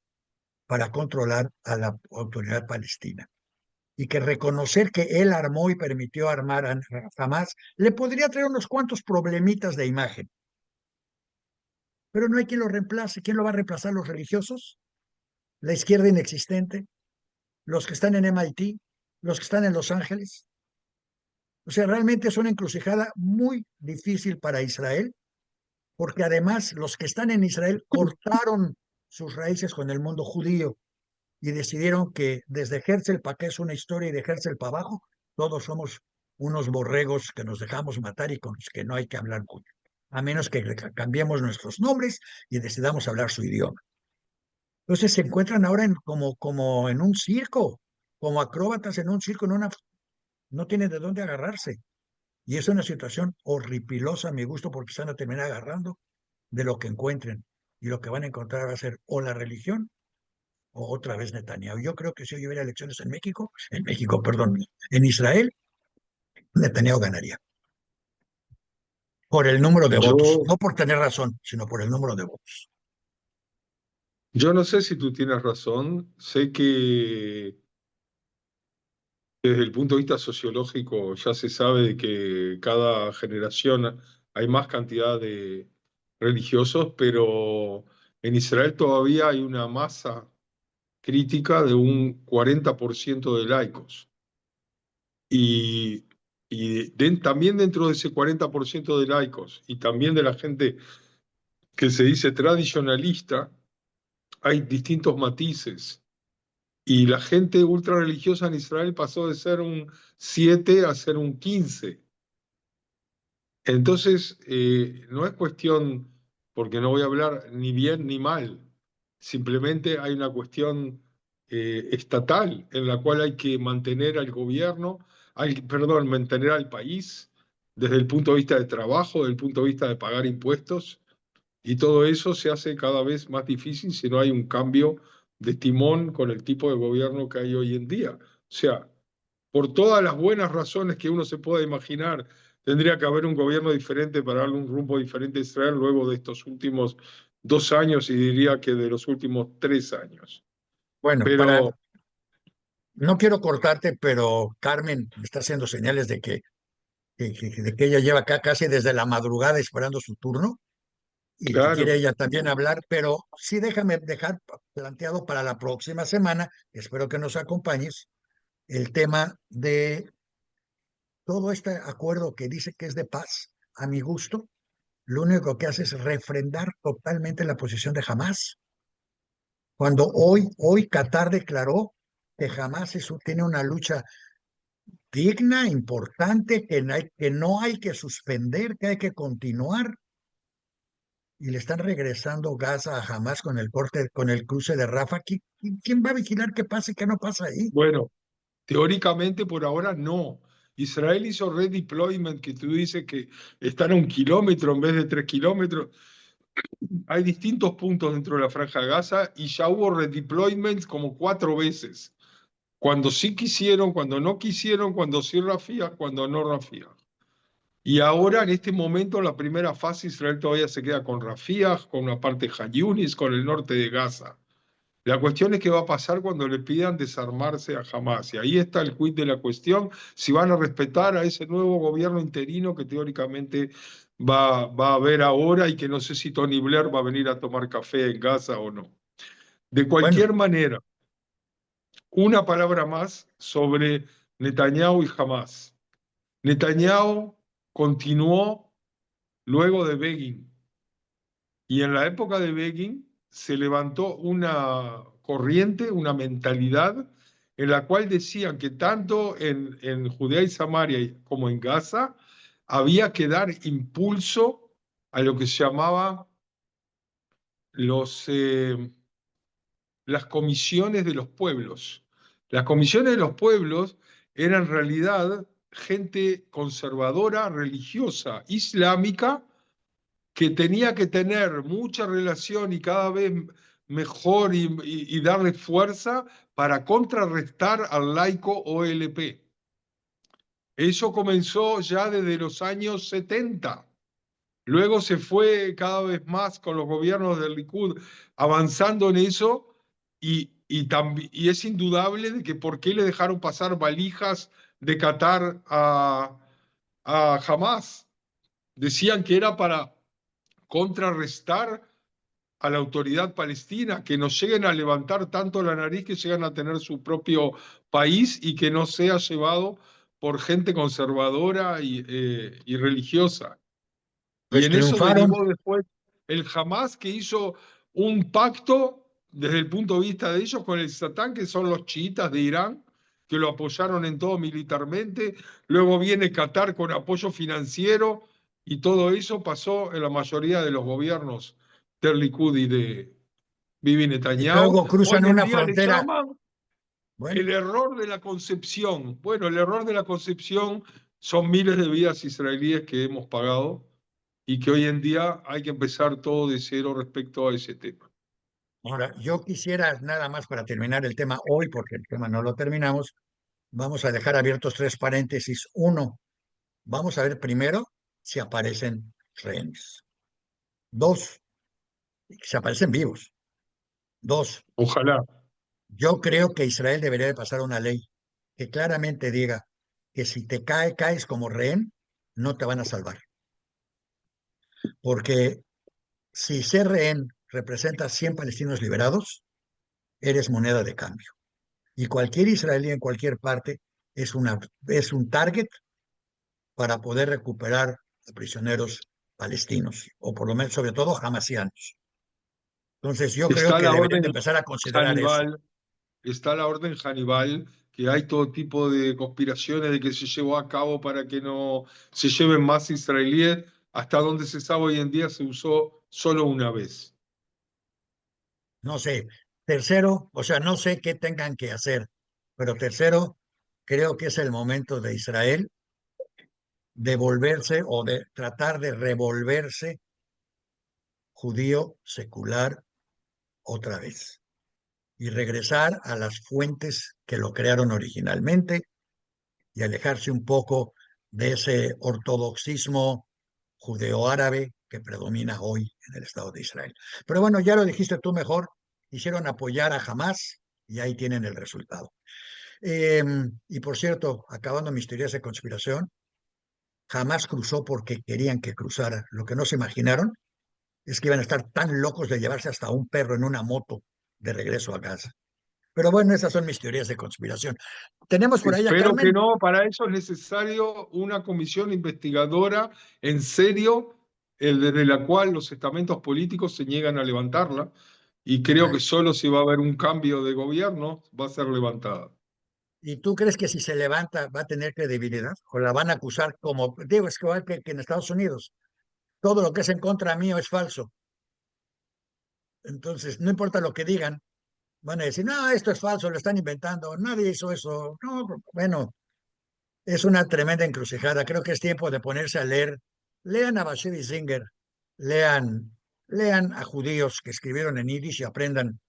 Speaker 1: para controlar a la autoridad palestina. Y que reconocer que él armó y permitió armar a Hamas le podría traer unos cuantos problemitas de imagen. Pero no hay quien lo reemplace. ¿Quién lo va a reemplazar? ¿Los religiosos? ¿La izquierda inexistente? ¿Los que están en MIT? ¿Los que están en Los Ángeles? O sea, realmente es una encrucijada muy difícil para Israel, porque además los que están en Israel cortaron sus raíces con el mundo judío y decidieron que desde Herzl para acá es una historia y de Herzl para abajo, todos somos unos borregos que nos dejamos matar y con los que no hay que hablar mucho, a menos que cambiemos nuestros nombres y decidamos hablar su idioma. Entonces se encuentran ahora como en un circo, como acróbatas en un circo, no tienen de dónde agarrarse. Y es una situación horripilosa a mi gusto porque se van a terminar agarrando de lo que encuentren. Y lo que van a encontrar va a ser o la religión o otra vez Netanyahu. Yo creo que si hoy hubiera elecciones en México, perdón, en Israel, Netanyahu ganaría. Por el número de votos.
Speaker 2: Yo,
Speaker 1: No por tener razón, sino por el número de votos.
Speaker 2: yo no sé si tú tienes razón, sé que desde el punto de vista sociológico ya se sabe de que cada generación hay más cantidad de religiosos, pero en Israel todavía hay una masa crítica de un 40% de laicos. Y, también dentro de ese 40% de laicos y también de la gente que se dice tradicionalista, hay distintos matices. Y la gente ultra religiosa en Israel pasó de ser un 7 a ser un 15. Entonces, no es cuestión, porque no voy a hablar ni bien ni mal, simplemente hay una cuestión estatal en la cual hay que mantener al gobierno, perdón, mantener al país desde el punto de vista de trabajo, desde el punto de vista de pagar impuestos, y todo eso se hace cada vez más difícil si no hay un cambio de timón con el tipo de gobierno que hay hoy en día. O sea, por todas las buenas razones que uno se pueda imaginar, tendría que haber un gobierno diferente para darle un rumbo diferente a Israel luego de estos últimos 2 años y diría que de los últimos 3 años.
Speaker 1: Bueno,
Speaker 2: Pero
Speaker 1: no quiero cortarte, pero Carmen me está haciendo señales de que ella lleva acá casi desde la madrugada esperando su turno y que quiere
Speaker 2: claro,
Speaker 1: ella también hablar, pero sí déjame dejar planteado para la próxima semana, espero que nos acompañes, el tema de todo este acuerdo que dice que es de paz, a mi gusto, lo único que hace es refrendar totalmente la posición de Hamas. Cuando hoy Qatar declaró que Hamas tiene una lucha digna, importante, que no hay que suspender, que hay que continuar, y le están regresando gas a Hamas con el corte, con el cruce de Rafa. ¿Quién va a vigilar qué pasa y qué no pasa ahí?
Speaker 2: bueno, teóricamente por ahora no. Israel hizo redeployment, que tú dices que están a 1 kilómetro en vez de 3 kilómetros. Hay distintos puntos dentro de la Franja de Gaza y ya hubo redeployments como 4 veces. Cuando sí quisieron, cuando no quisieron, cuando sí Rafía, cuando no Rafía. Y ahora, en este momento, la primera fase, Israel todavía se queda con Rafía, con una parte de Han Yunis, con el norte de Gaza. La cuestión es qué va a pasar cuando le pidan desarmarse a Hamas. Y ahí está el quid de la cuestión, si van a respetar a ese nuevo gobierno interino que teóricamente va a haber ahora y que no sé si Tony Blair va a venir a tomar café en Gaza o no. De
Speaker 1: Bueno,
Speaker 2: cualquier manera, una palabra más sobre Netanyahu y Hamas. Netanyahu continuó luego de Begin y en la época de Begin se levantó una corriente, una mentalidad en la cual decían que tanto en Judea y Samaria como en Gaza había que dar impulso a lo que se llamaba los, las comisiones de los pueblos. Las comisiones de los pueblos eran en realidad gente conservadora, religiosa, islámica, que tenía que tener mucha relación y cada vez mejor y darle fuerza para contrarrestar al laico OLP. Eso comenzó ya desde los años 70. Luego se fue cada vez más con los gobiernos del Likud avanzando en eso y es indudable de que por qué le dejaron pasar valijas de Qatar a Hamas. Decían que era para contrarrestar a la autoridad palestina, que no lleguen a levantar tanto la nariz que llegan a tener su propio país y que no sea llevado por gente conservadora y religiosa. Y
Speaker 1: Pues
Speaker 2: en eso
Speaker 1: triunfaron.
Speaker 2: derivó después el Hamas, que hizo un pacto desde el punto de vista de ellos con el Satán, que son los chiitas de Irán, que lo apoyaron en todo militarmente. Luego viene Qatar con apoyo financiero y todo eso pasó en la mayoría de los gobiernos del Likud y de Bibi
Speaker 1: Y
Speaker 2: Netanyahu.
Speaker 1: luego cruzan
Speaker 2: Hoy en
Speaker 1: una
Speaker 2: día le
Speaker 1: frontera.
Speaker 2: llaman
Speaker 1: Bueno,
Speaker 2: el error de la concepción. Bueno, el error de la concepción son miles de vidas israelíes que hemos pagado y que hoy en día hay que empezar todo de cero respecto a ese tema.
Speaker 1: ahora yo quisiera nada más para terminar el tema hoy, porque el tema no lo terminamos, vamos a dejar abiertos tres paréntesis. Uno, vamos a ver primero si aparecen rehenes. Dos, si aparecen vivos. Dos,
Speaker 2: Ojalá.
Speaker 1: yo creo que Israel debería de pasar una ley que claramente diga que si te caes como rehén, no te van a salvar. Porque si ser rehén representa 100 palestinos liberados, eres moneda de cambio. Y cualquier israelí en cualquier parte es, es un target para poder recuperar a prisioneros palestinos, o por lo menos, sobre todo, hamasianos. Entonces, yo creo
Speaker 2: Está
Speaker 1: que
Speaker 2: la
Speaker 1: deberían
Speaker 2: orden
Speaker 1: de empezar a considerar eso.
Speaker 2: Hannibal, está la orden Hannibal, que hay todo tipo de conspiraciones de que se llevó a cabo para que no se lleven más israelíes. Hasta donde se sabe hoy en día se usó solo una vez.
Speaker 1: No sé. Tercero, o sea, no sé qué tengan que hacer, pero tercero, creo que es el momento de Israel de volverse o de tratar de revolverse judío secular otra vez y regresar a las fuentes que lo crearon originalmente y alejarse un poco de ese ortodoxismo judeo-árabe que predomina hoy en el Estado de Israel. Pero bueno, ya lo dijiste tú mejor, hicieron apoyar a Hamas y ahí tienen el resultado. Y por cierto, acabando mis teorías de conspiración, Hamas cruzó porque querían que cruzara. Lo que no se imaginaron es que iban a estar tan locos de llevarse hasta un perro en una moto de regreso a casa. Pero bueno, esas son mis teorías de conspiración. Tenemos por ahí a
Speaker 2: Espero que
Speaker 1: Carmen.
Speaker 2: no, para eso es necesario una comisión investigadora en serio, desde la cual los estamentos políticos se niegan a levantarla, y creo que solo si va a haber un cambio de gobierno va a ser levantada.
Speaker 1: ¿Y tú crees que si se levanta va a tener credibilidad? ¿O la van a acusar como, digo, es que igual que en Estados Unidos, todo lo que es en contra mío es falso? Entonces, no importa lo que digan, van a decir, no, esto es falso, lo están inventando, nadie hizo eso. No, bueno, es una tremenda encrucijada. Creo que es tiempo de ponerse a leer. Lean a Bashevi Singer, lean a judíos que escribieron en Yiddish y aprendan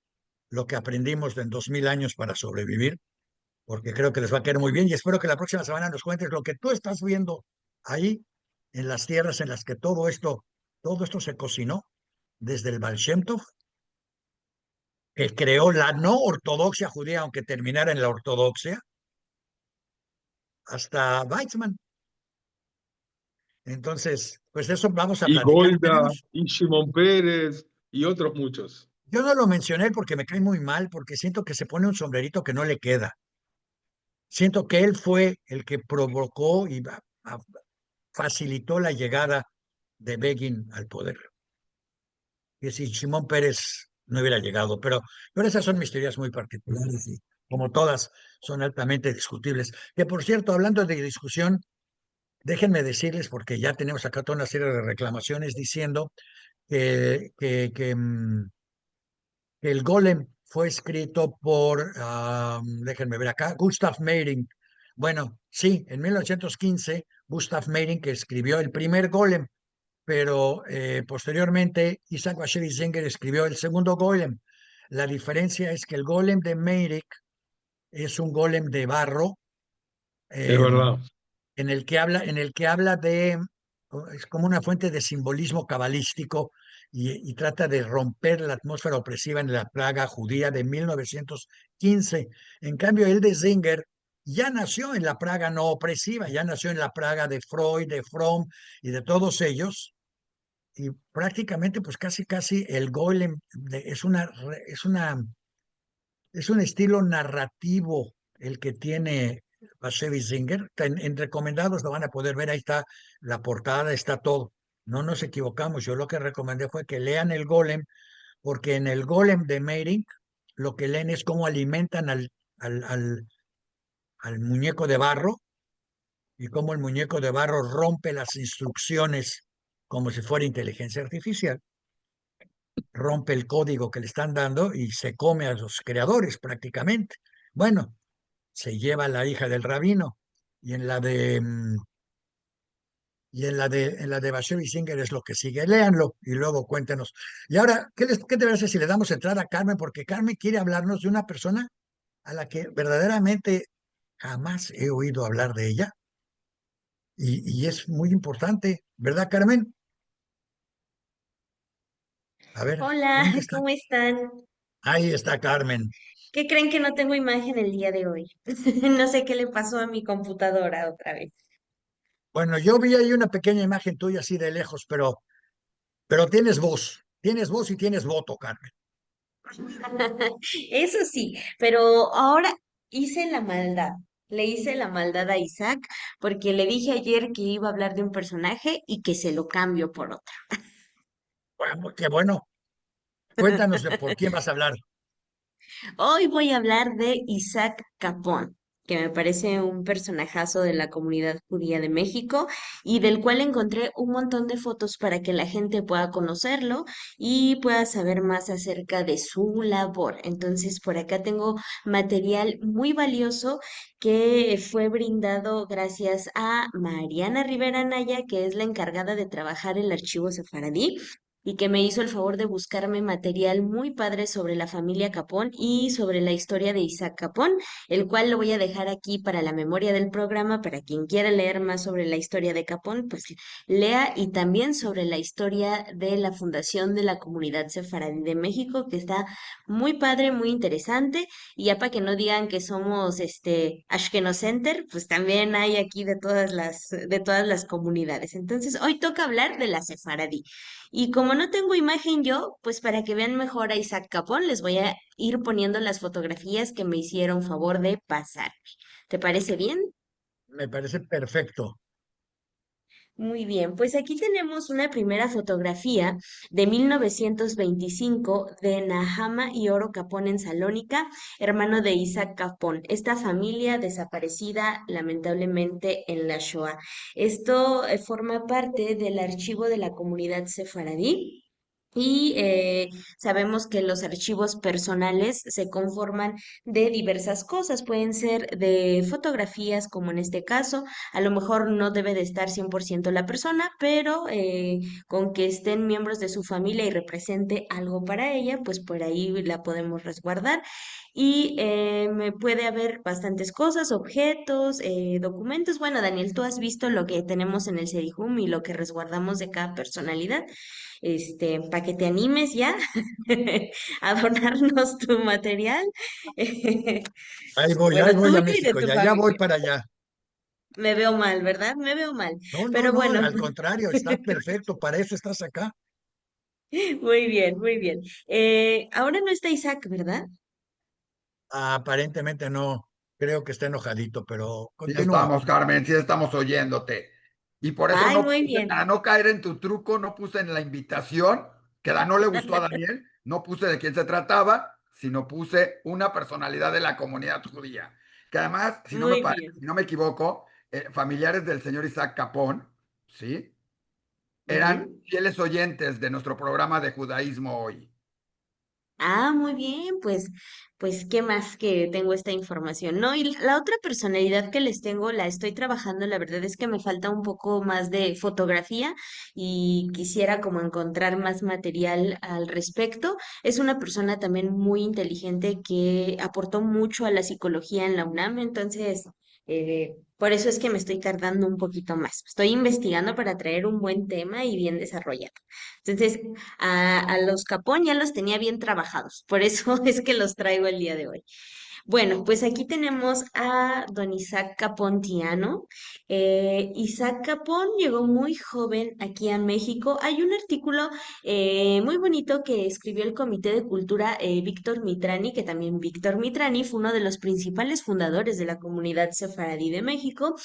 Speaker 1: lo que aprendimos en 2000 años para sobrevivir, porque creo que les va a caer muy bien y espero que la próxima semana nos cuentes lo que tú estás viendo ahí en las tierras en las que todo esto se cocinó, desde el Baal Shem Tov, que creó la no ortodoxia judía, aunque terminara en la ortodoxia, hasta Weizmann. Entonces, pues eso vamos a
Speaker 2: Y
Speaker 1: platicar.
Speaker 2: Golda, y Shimon Pérez, y otros muchos.
Speaker 1: Yo no lo mencioné porque me cae muy mal, porque siento que se pone un sombrerito que no le queda. Siento que él fue el que provocó y facilitó la llegada de Begin al poder. Que si Simón Pérez no hubiera llegado, pero esas son mis teorías muy particulares y como todas son altamente discutibles. Que por cierto, hablando de discusión, déjenme decirles, porque ya tenemos acá toda una serie de reclamaciones diciendo que, que, que, mm, que el Golem fue escrito por, déjenme ver acá, Gustav Meyrink. Bueno, sí, en 1915, Gustav Meyrink escribió el primer Golem, pero posteriormente Isaac Bashevis Singer escribió el segundo Golem. La diferencia es que el Golem de Meyrink es un golem de barro,
Speaker 2: Es
Speaker 1: eh,
Speaker 2: verdad.
Speaker 1: en el que habla de, es como una fuente de simbolismo cabalístico y trata de romper la atmósfera opresiva en la Praga judía de 1915. En cambio, el de Singer ya nació en la Praga no opresiva, ya nació en la Praga de Freud, de Fromm y de todos ellos. Y prácticamente, pues casi, casi el golem es un estilo narrativo el que tiene Bashevis Singer. En recomendados lo van a poder ver, ahí está la portada, está todo. No nos equivocamos, yo lo que recomendé fue que lean el Golem, porque en el Golem de Meyrink lo que leen es cómo alimentan al, al, al muñeco de barro y cómo el muñeco de barro rompe las instrucciones como si fuera inteligencia artificial, rompe el código que le están dando y se come a los creadores prácticamente. Bueno, se lleva a la hija del rabino y en la de Bashevis Singer es lo que sigue. Léanlo y luego cuéntenos. Y ahora, ¿qué te parece si le damos entrada a Carmen? Porque Carmen quiere hablarnos de una persona a la que verdaderamente jamás he oído hablar de ella y es muy importante, ¿verdad, Carmen? A ver,
Speaker 3: Hola,
Speaker 1: ¿dónde está?
Speaker 3: ¿cómo están?
Speaker 1: Ahí está Carmen.
Speaker 3: ¿Qué creen que no tengo imagen el día de hoy? No sé qué le pasó a mi computadora otra vez.
Speaker 1: Bueno, yo vi ahí una pequeña imagen tuya así de lejos, pero tienes voz y tienes voto, Carmen.
Speaker 3: Eso sí, pero ahora hice la maldad. Le hice la maldad a Isaac porque le dije ayer que iba a hablar de un personaje y que se lo cambio por otro.
Speaker 1: Bueno, qué bueno. Cuéntanos de por quién vas a hablar.
Speaker 3: Hoy voy a hablar de Isaac Capón, que me parece un personajazo de la comunidad judía de México y del cual encontré un montón de fotos para que la gente pueda conocerlo y pueda saber más acerca de su labor. Entonces, por acá tengo material muy valioso que fue brindado gracias a Mariana Rivera Naya, que es la encargada de trabajar el archivo sefaradí y que me hizo el favor de buscarme material muy padre sobre la familia Capón y sobre la historia de Isaac Capón, el cual lo voy a dejar aquí para la memoria del programa, para quien quiera leer más sobre la historia de Capón, pues lea y también sobre la historia de la fundación de la comunidad sefaradí de México, que está muy padre, muy interesante, y ya para que no digan que somos Ashkenaz Center, pues también hay aquí de todas las comunidades. Entonces, hoy toca hablar de la sefaradí. Y como no tengo imagen yo, pues para que vean mejor a Isaac Capón, les voy a ir poniendo las fotografías que me hicieron favor de pasar. ¿Te parece bien?
Speaker 1: Me parece perfecto.
Speaker 3: Muy bien, pues aquí tenemos una primera fotografía de 1925 de Nahama y Oro Capón en Salónica, hermano de Isaac Capón. Esta familia desaparecida lamentablemente en la Shoah. Esto forma parte del archivo de la comunidad sefaradí. Y sabemos que los archivos personales se conforman de diversas cosas, pueden ser de fotografías, como en este caso, a lo mejor no debe de estar 100% la persona, pero con que estén miembros de su familia y represente algo para ella, pues por ahí la podemos resguardar. Y me puede haber bastantes cosas, objetos, documentos. Bueno, Daniel, tú has visto lo que tenemos en el Serijum y lo que resguardamos de cada personalidad, para que te animes ya a donarnos tu material,
Speaker 1: Ahí
Speaker 3: bueno,
Speaker 1: voy a
Speaker 3: tuyo y de
Speaker 1: México,
Speaker 3: tu
Speaker 1: ya voy
Speaker 3: familia.
Speaker 1: para allá.
Speaker 3: Me veo mal, ¿verdad? Me veo mal.
Speaker 1: No, no,
Speaker 3: Pero
Speaker 1: no,
Speaker 3: bueno,
Speaker 1: al contrario, está perfecto, para eso estás acá.
Speaker 3: muy bien, muy bien. Ahora no está Isaac, ¿verdad?
Speaker 1: Aparentemente no, creo que está enojadito, pero
Speaker 4: Sí
Speaker 1: continúa.
Speaker 4: estamos, Carmen, sí estamos oyéndote. Y por eso
Speaker 3: Ay,
Speaker 4: no
Speaker 3: muy
Speaker 4: puse,
Speaker 3: bien.
Speaker 4: para no caer en tu truco, no puse en la invitación, que no le gustó a Daniel, no puse de quién se trataba, sino puse una personalidad de la comunidad judía. Que además,
Speaker 3: Muy bien.
Speaker 4: si no me equivoco, familiares del señor Isaac Capón, ¿sí? eran fieles oyentes de nuestro programa de judaísmo hoy.
Speaker 3: Ah, muy bien, pues qué más que tengo esta información, ¿no? Y la otra personalidad que les tengo, la estoy trabajando, la verdad es que me falta un poco más de fotografía y quisiera como encontrar más material al respecto. Es una persona también muy inteligente que aportó mucho a la psicología en la UNAM, entonces por eso es que me estoy tardando un poquito más. Estoy investigando para traer un buen tema y bien desarrollado. Entonces, a los Capón ya los tenía bien trabajados, por eso es que los traigo el día de hoy. Bueno, pues aquí tenemos a don Isaac Capón Tiano. Isaac Capón llegó muy joven aquí a México. Hay un artículo muy bonito que escribió el Comité de Cultura Víctor Mitrani, que también Víctor Mitrani fue uno de los principales fundadores de la comunidad sefaradí de México,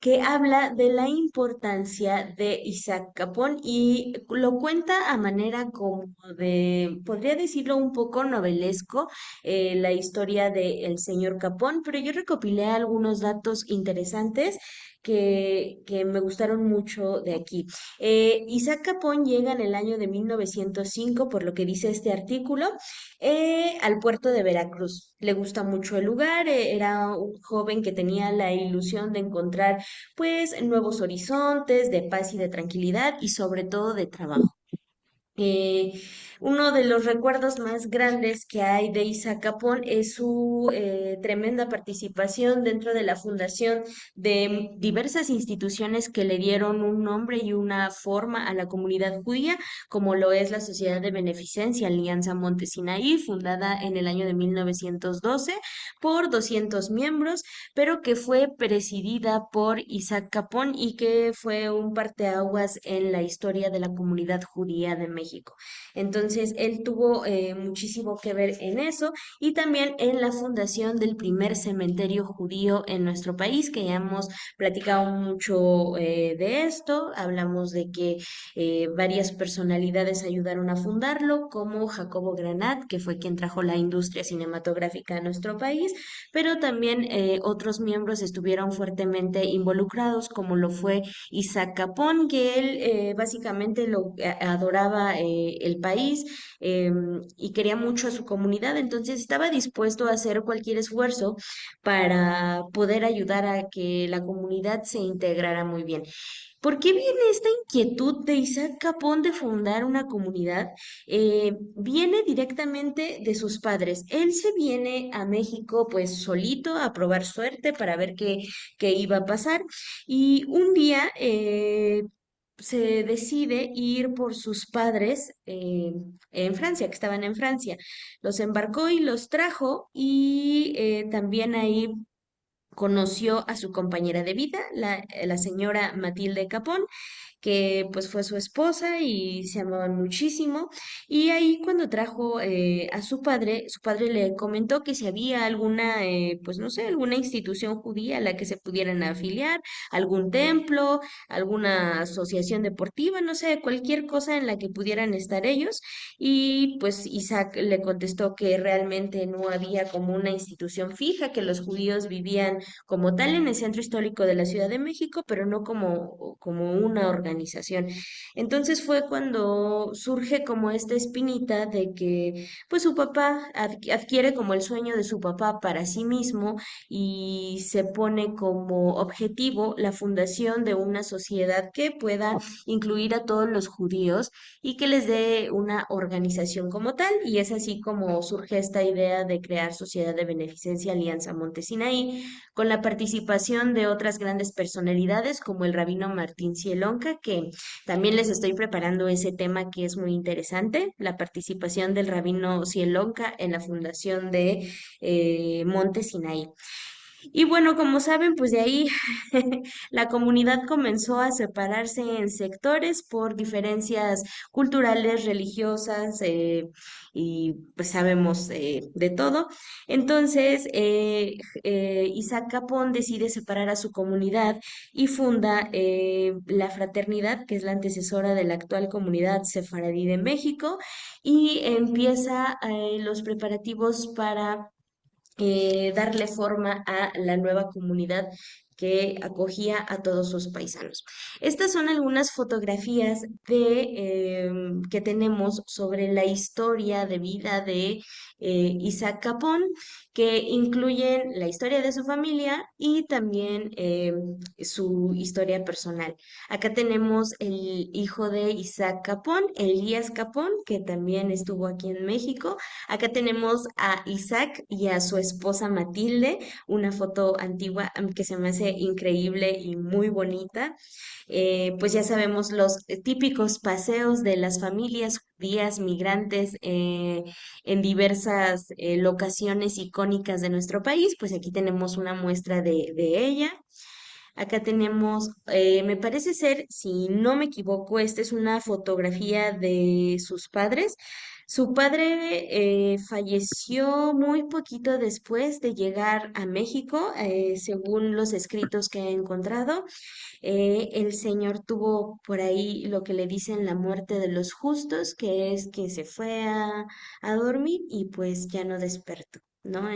Speaker 3: que habla de la importancia de Isaac Capón y lo cuenta a manera como de, podría decirlo un poco novelesco, la historia del señor Capón, pero yo recopilé algunos datos interesantes que me gustaron mucho de aquí. Isaac Capón llega en el año de 1905, por lo que dice este artículo, al puerto de Veracruz. Le gusta mucho el lugar, era un joven que tenía la ilusión de encontrar pues nuevos horizontes de paz y de tranquilidad y sobre todo de trabajo. Eh, Uno de los recuerdos más grandes que hay de Isaac Capón es su tremenda participación dentro de la fundación de diversas instituciones que le dieron un nombre y una forma a la comunidad judía, como lo es la Sociedad de Beneficencia Alianza Monte Sinaí, fundada en el año de 1912 por 200 miembros, pero que fue presidida por Isaac Capón y que fue un parteaguas en la historia de la comunidad judía de México. Entonces, él tuvo muchísimo que ver en eso y también en la fundación del primer cementerio judío en nuestro país, que ya hemos platicado mucho de esto. Hablamos de que varias personalidades ayudaron a fundarlo, como Jacobo Granat, que fue quien trajo la industria cinematográfica a nuestro país, pero también otros miembros estuvieron fuertemente involucrados, como lo fue Isaac Capón, que él básicamente lo adoraba el país y quería mucho a su comunidad, entonces estaba dispuesto a hacer cualquier esfuerzo para poder ayudar a que la comunidad se integrara muy bien. ¿Por qué viene esta inquietud de Isaac Capón de fundar una comunidad? Viene directamente de sus padres. Él se viene a México pues solito a probar suerte para ver qué iba a pasar y un día se decide ir por sus padres en Francia, que estaban en Francia. Los embarcó y los trajo y también ahí conoció a su compañera de vida, la señora Matilde Capón, que pues fue su esposa y se amaban muchísimo. Y ahí cuando trajo a su padre le comentó que si había alguna, pues no sé, alguna institución judía a la que se pudieran afiliar, algún templo, alguna asociación deportiva, no sé, cualquier cosa en la que pudieran estar ellos. Y pues Isaac le contestó que realmente no había como una institución fija, que los judíos vivían como tal en el centro histórico de la Ciudad de México, pero no como una organización. Entonces fue cuando surge como esta espinita de que pues su papá adquiere como el sueño de su papá para sí mismo y se pone como objetivo la fundación de una sociedad que pueda incluir a todos los judíos y que les dé una organización como tal. Y es así como surge esta idea de crear Sociedad de Beneficencia Alianza Montesinaí, con la participación de otras grandes personalidades como el rabino Martín Cielonca, que también les estoy preparando ese tema que es muy interesante, la participación del rabino Cielonca en la fundación de Monte Sinaí. Y bueno, como saben, pues de ahí la comunidad comenzó a separarse en sectores por diferencias culturales, religiosas, y pues sabemos de todo. Entonces, Isaac Capón decide separar a su comunidad y funda la fraternidad, que es la antecesora de la actual comunidad sefaradí de México, y empieza los preparativos para darle forma a la nueva comunidad que acogía a todos sus paisanos. Estas son algunas fotografías que tenemos sobre la historia de vida de Isaac Capón, que incluyen la historia de su familia y también su historia personal. Acá tenemos el hijo de Isaac Capón, Elías Capón, que también estuvo aquí en México. Acá tenemos a Isaac y a su esposa Matilde, una foto antigua que se me hace increíble y muy bonita. Pues ya sabemos los típicos paseos de las familias judías migrantes en diversas locaciones icónicas de nuestro país. Pues aquí tenemos una muestra de ella. Acá tenemos, me parece ser, si no me equivoco, esta es una fotografía de sus padres. Su padre falleció muy poquito después de llegar a México, según los escritos que he encontrado. El Señor tuvo por ahí lo que le dicen la muerte de los justos, que es que se fue a dormir y pues ya no despertó, ¿no?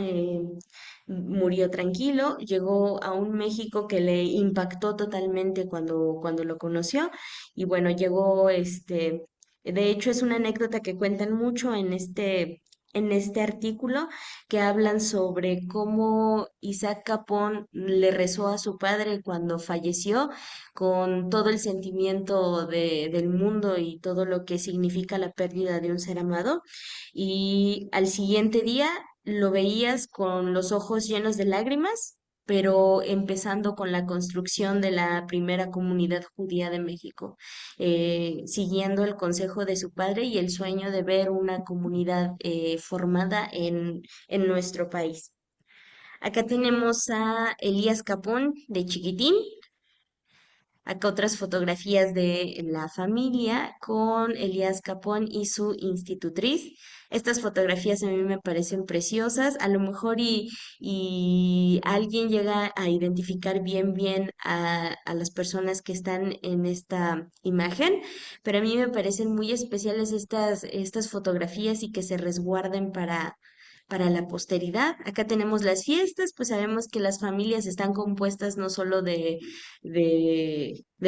Speaker 3: Murió tranquilo, llegó a un México que le impactó totalmente cuando lo conoció y bueno, llegó de hecho es una anécdota que cuentan mucho en este artículo que hablan sobre cómo Isaac Capón le rezó a su padre cuando falleció con todo el sentimiento del mundo y todo lo que significa la pérdida de un ser amado. Y al siguiente día lo veías con los ojos llenos de lágrimas, pero empezando con la construcción de la primera comunidad judía de México, siguiendo el consejo de su padre y el sueño de ver una comunidad formada en nuestro país. Acá tenemos a Elías Capón de chiquitín. Acá otras fotografías de la familia con Elías Capón y su institutriz. Estas fotografías a mí me parecen preciosas. A lo mejor y alguien llega a identificar bien a las personas que están en esta imagen, pero a mí me parecen muy especiales estas fotografías y que se resguarden para la posteridad. Acá tenemos las fiestas, pues sabemos que las familias están compuestas no solo de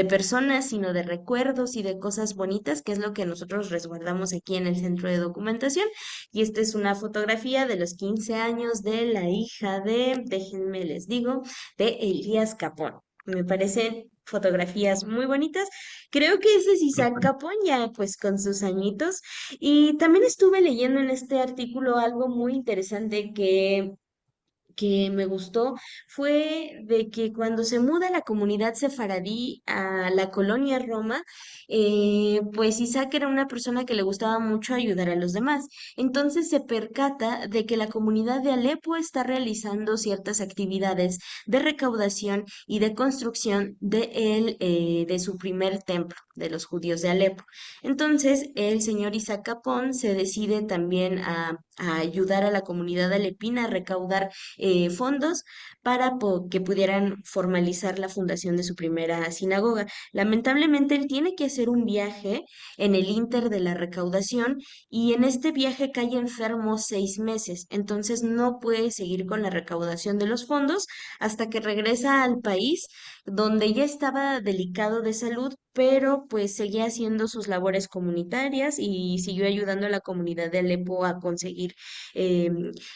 Speaker 3: personas, sino de recuerdos y de cosas bonitas, que es lo que nosotros resguardamos aquí en el centro de documentación. Y esta es una fotografía de los 15 años de la hija déjenme les digo, de Elías Capón. Me parecen fotografías muy bonitas. Creo que ese es Isaac Capón, ya pues con sus añitos. Y también estuve leyendo en este artículo algo muy interesante que me gustó fue de que cuando se muda la comunidad sefaradí a la colonia Roma, pues Isaac era una persona que le gustaba mucho ayudar a los demás. Entonces se percata de que la comunidad de Alepo está realizando ciertas actividades de recaudación y de construcción de su primer templo, de los judíos de Alepo. Entonces el señor Isaac Capón se decide también a ayudar a la comunidad alepina a recaudar fondos para que pudieran formalizar la fundación de su primera sinagoga. Lamentablemente, él tiene que hacer un viaje en el inter de la recaudación y en este viaje cae enfermo 6 meses, entonces no puede seguir con la recaudación de los fondos hasta que regresa al país donde ya estaba delicado de salud, pero pues seguía haciendo sus labores comunitarias y siguió ayudando a la comunidad de Alepo a conseguir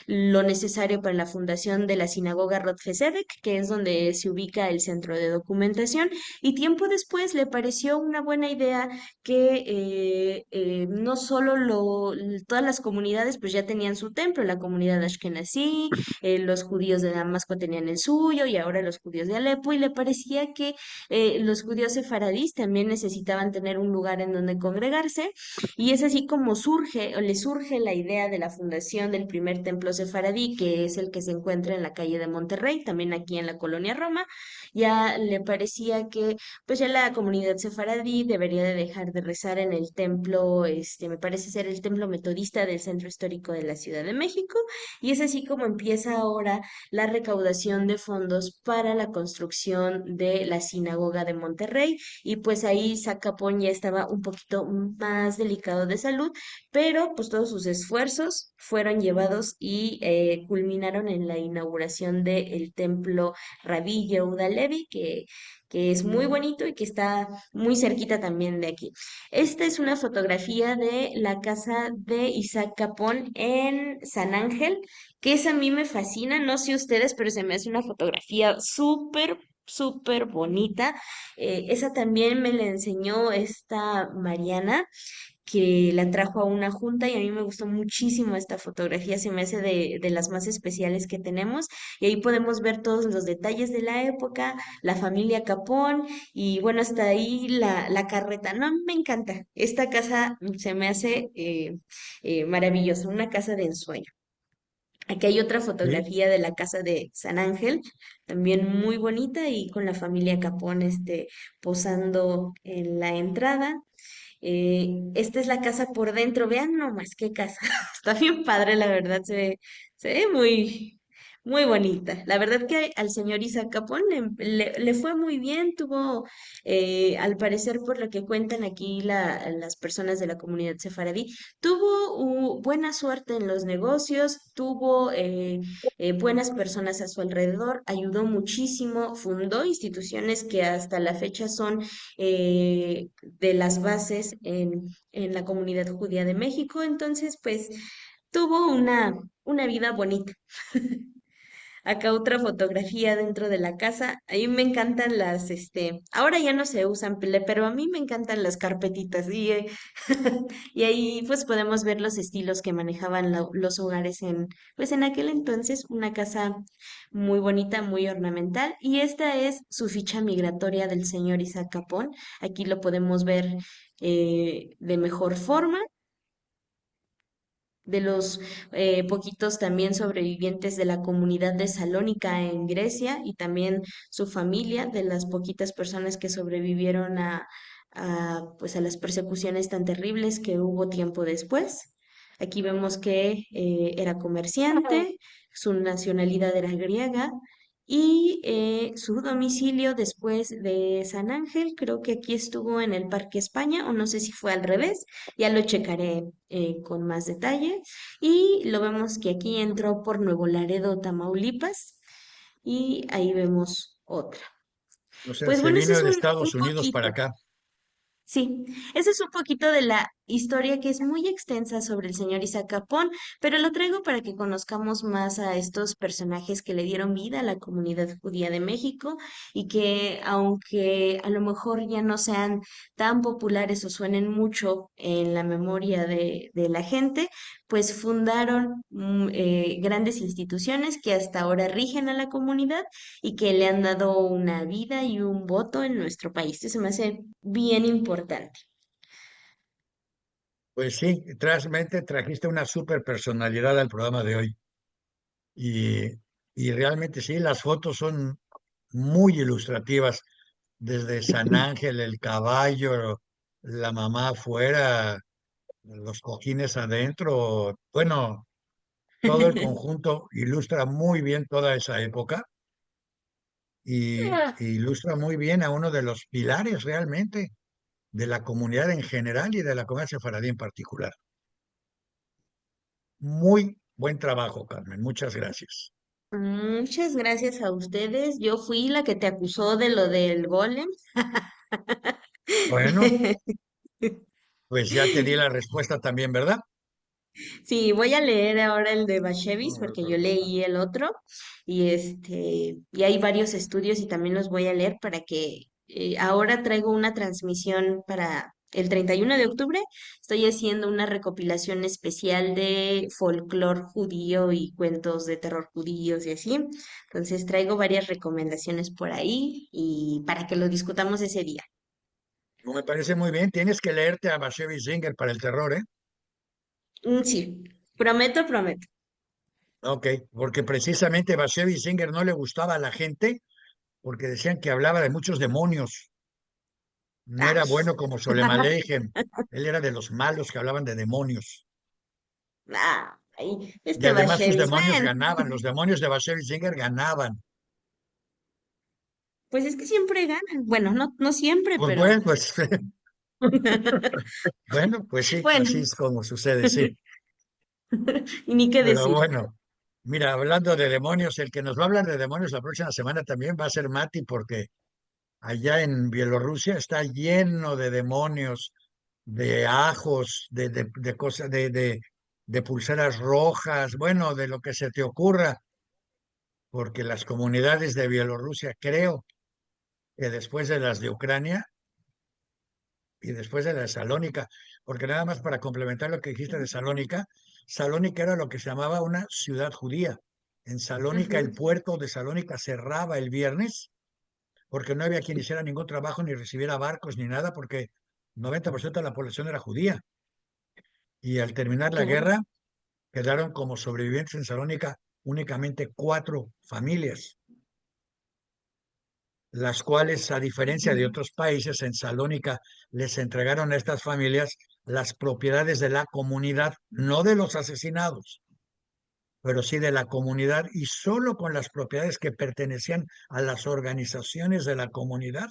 Speaker 3: lo necesario para la fundación de la sinagoga Rodfesedek, que es donde se ubica el centro de documentación, y tiempo después le pareció una buena idea que no solo todas las comunidades pues ya tenían su templo, la comunidad Ashkenazí, los judíos de Damasco tenían el suyo y ahora los judíos de Alepo, y le parecía que los judíos sefaradíes también necesitaban tener un lugar en donde congregarse, y es así como surge o le surge la idea de la fundación del primer templo sefaradí, que es el que se encuentra en la calle de Monterrey, también aquí en la colonia Roma. Ya le parecía que pues ya la comunidad sefaradí debería de dejar de rezar en el templo, me parece ser el templo metodista del centro histórico de la Ciudad de México, y es así como empieza ahora la recaudación de fondos para la construcción de la Sinagoga de Monterrey, y pues ahí Isaac Capón ya estaba un poquito más delicado de salud, pero pues todos sus esfuerzos fueron llevados y culminaron en la inauguración del templo Rabí Yehuda Levi, que es muy bonito y que está muy cerquita también de aquí. Esta es una fotografía de la casa de Isaac Capón en San Ángel, que esa a mí me fascina, no sé ustedes, pero se me hace una fotografía súper, súper bonita. Esa también me la enseñó esta Mariana, que la trajo a una junta, y a mí me gustó muchísimo esta fotografía, se me hace de las más especiales que tenemos, y ahí podemos ver todos los detalles de la época, la familia Capón, y bueno, hasta ahí la carreta. No, me encanta, esta casa se me hace maravillosa, una casa de ensueño. Aquí hay otra
Speaker 1: Sí,
Speaker 3: fotografía de la casa de San Ángel, también muy bonita, y con la familia Capón posando en la entrada. Esta es la casa por dentro, vean nomás qué casa. Está bien padre, la verdad, se ve muy, muy bonita. La verdad que al señor Isaac Capón le fue muy bien, tuvo, al parecer, por lo que cuentan aquí las personas de la comunidad sefaradí, tuvo buena suerte en los negocios, tuvo buenas personas a su alrededor, ayudó muchísimo, fundó instituciones que hasta la fecha son de las bases en la comunidad judía de México. Entonces, pues tuvo una vida bonita. Acá otra fotografía dentro de la casa. A mí me encantan ahora ya no se usan, pero a mí me encantan las carpetitas, y ahí pues podemos ver los estilos que manejaban los hogares pues en aquel entonces, una casa muy bonita, muy ornamental. Y esta es su ficha migratoria del señor Isaac Capón. Aquí lo podemos ver de mejor forma, de los poquitos también sobrevivientes de la comunidad de Salónica en Grecia, y también su familia, de las poquitas personas que sobrevivieron pues a las persecuciones tan terribles que hubo tiempo después. Aquí vemos que era comerciante, su nacionalidad era griega, y su domicilio después de San Ángel, creo que aquí estuvo en el Parque España, o no sé si fue al revés, ya lo checaré con más detalle. Y lo vemos que aquí entró por Nuevo Laredo, Tamaulipas, y ahí vemos otra.
Speaker 1: o sea,
Speaker 3: Pues
Speaker 1: se
Speaker 3: bueno, ese
Speaker 1: vino
Speaker 3: es
Speaker 1: de
Speaker 3: un
Speaker 1: Estados Unidos para
Speaker 3: poquito.
Speaker 1: acá.
Speaker 3: Sí, ese es un poquito de la historia, que es muy extensa, sobre el señor Isaac Capón, pero lo traigo para que conozcamos más a estos personajes que le dieron vida a la comunidad judía de México, y que, aunque a lo mejor ya no sean tan populares o suenen mucho en la memoria de la gente, pues fundaron grandes instituciones que hasta ahora rigen a la comunidad, y que le han dado una vida y un voto en nuestro país. Eso me hace bien importante.
Speaker 1: Pues sí, realmente trajiste una super personalidad al programa de hoy. Y, y realmente sí, las fotos son muy ilustrativas, desde San Ángel, el caballo, la mamá afuera, los cojines adentro. Bueno, todo el conjunto ilustra muy bien toda esa época y ilustra muy bien a uno de los pilares realmente de la comunidad en general y de la comunidad sefaradí en particular. Muy buen trabajo, Carmen. Muchas gracias.
Speaker 3: Muchas gracias a ustedes. Yo fui la que te acusó de lo del golem.
Speaker 1: Bueno, pues ya te di la respuesta también, ¿verdad?
Speaker 3: Sí, voy a leer ahora el de Bashevis, porque yo leí el otro, y hay varios estudios y también los voy a leer para que ahora traigo una transmisión para el 31 de octubre. Estoy haciendo una recopilación especial de folclore judío y cuentos de terror judíos y así. Entonces traigo varias recomendaciones por ahí, y para que lo discutamos ese día.
Speaker 1: Me parece muy bien. Tienes que leerte a Bashevis Singer para el terror, ¿eh?
Speaker 3: Sí, prometo, prometo.
Speaker 1: Ok, porque precisamente Bashevis Singer no le gustaba a la gente porque decían que hablaba de muchos demonios. No
Speaker 3: Ay.
Speaker 1: era bueno como Sholem Aleichem. Él era de los malos que hablaban de demonios.
Speaker 3: Ay,
Speaker 1: Y
Speaker 3: este
Speaker 1: además sus
Speaker 3: Bashevis,
Speaker 1: demonios
Speaker 3: bueno.
Speaker 1: ganaban. Los demonios de Bashevis Singer ganaban.
Speaker 3: Pues es que siempre ganan. Bueno, no siempre,
Speaker 1: Pues
Speaker 3: pero
Speaker 1: bueno, pues bueno, pues sí,
Speaker 3: bueno,
Speaker 1: así es como sucede, sí.
Speaker 3: y ni qué
Speaker 1: Pero
Speaker 3: decir.
Speaker 1: bueno, mira, hablando de demonios, el que nos va a hablar de demonios la próxima semana también va a ser Mati, porque allá en Bielorrusia está lleno de demonios, de ajos, de cosas, de pulseras rojas, bueno, de lo que se te ocurra, porque las comunidades de Bielorrusia, creo que después de las de Ucrania y después de la de Salónica, porque nada más para complementar lo que dijiste de Salónica, Salónica era lo que se llamaba una ciudad judía. En Salónica, el
Speaker 3: Ujú,
Speaker 1: puerto de Salónica cerraba el viernes porque no había quien hiciera ningún trabajo ni recibiera barcos ni nada, porque 90% de la población era judía. Y al terminar la
Speaker 3: claro.
Speaker 1: guerra, quedaron como sobrevivientes en Salónica únicamente 4 familias, las cuales, a diferencia de
Speaker 3: Ujú,
Speaker 1: otros países, en Salónica les entregaron a estas familias las propiedades de la comunidad, no de los asesinados, pero sí de la comunidad, y solo con las propiedades que pertenecían a las organizaciones de la comunidad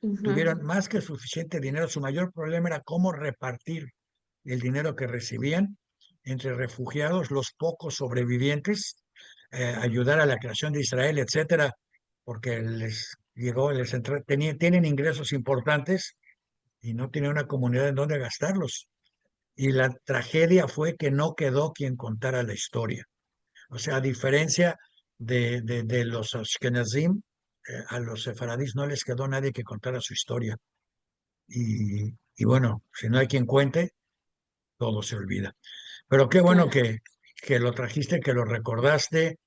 Speaker 3: ujú,
Speaker 1: tuvieron más que suficiente dinero. Su mayor problema era cómo repartir el dinero que recibían entre refugiados, los pocos sobrevivientes, ayudar a la creación de Israel, etcétera, porque les llegó, tienen ingresos importantes y no tienen una comunidad en donde gastarlos. Y la tragedia fue que no quedó quien contara la historia. O sea, a diferencia de los Ashkenazim, a los sefaradís no les quedó nadie que contara su historia. Y bueno, si no hay quien cuente, todo se olvida. Pero qué bueno
Speaker 3: claro.
Speaker 1: que lo trajiste, que lo recordaste,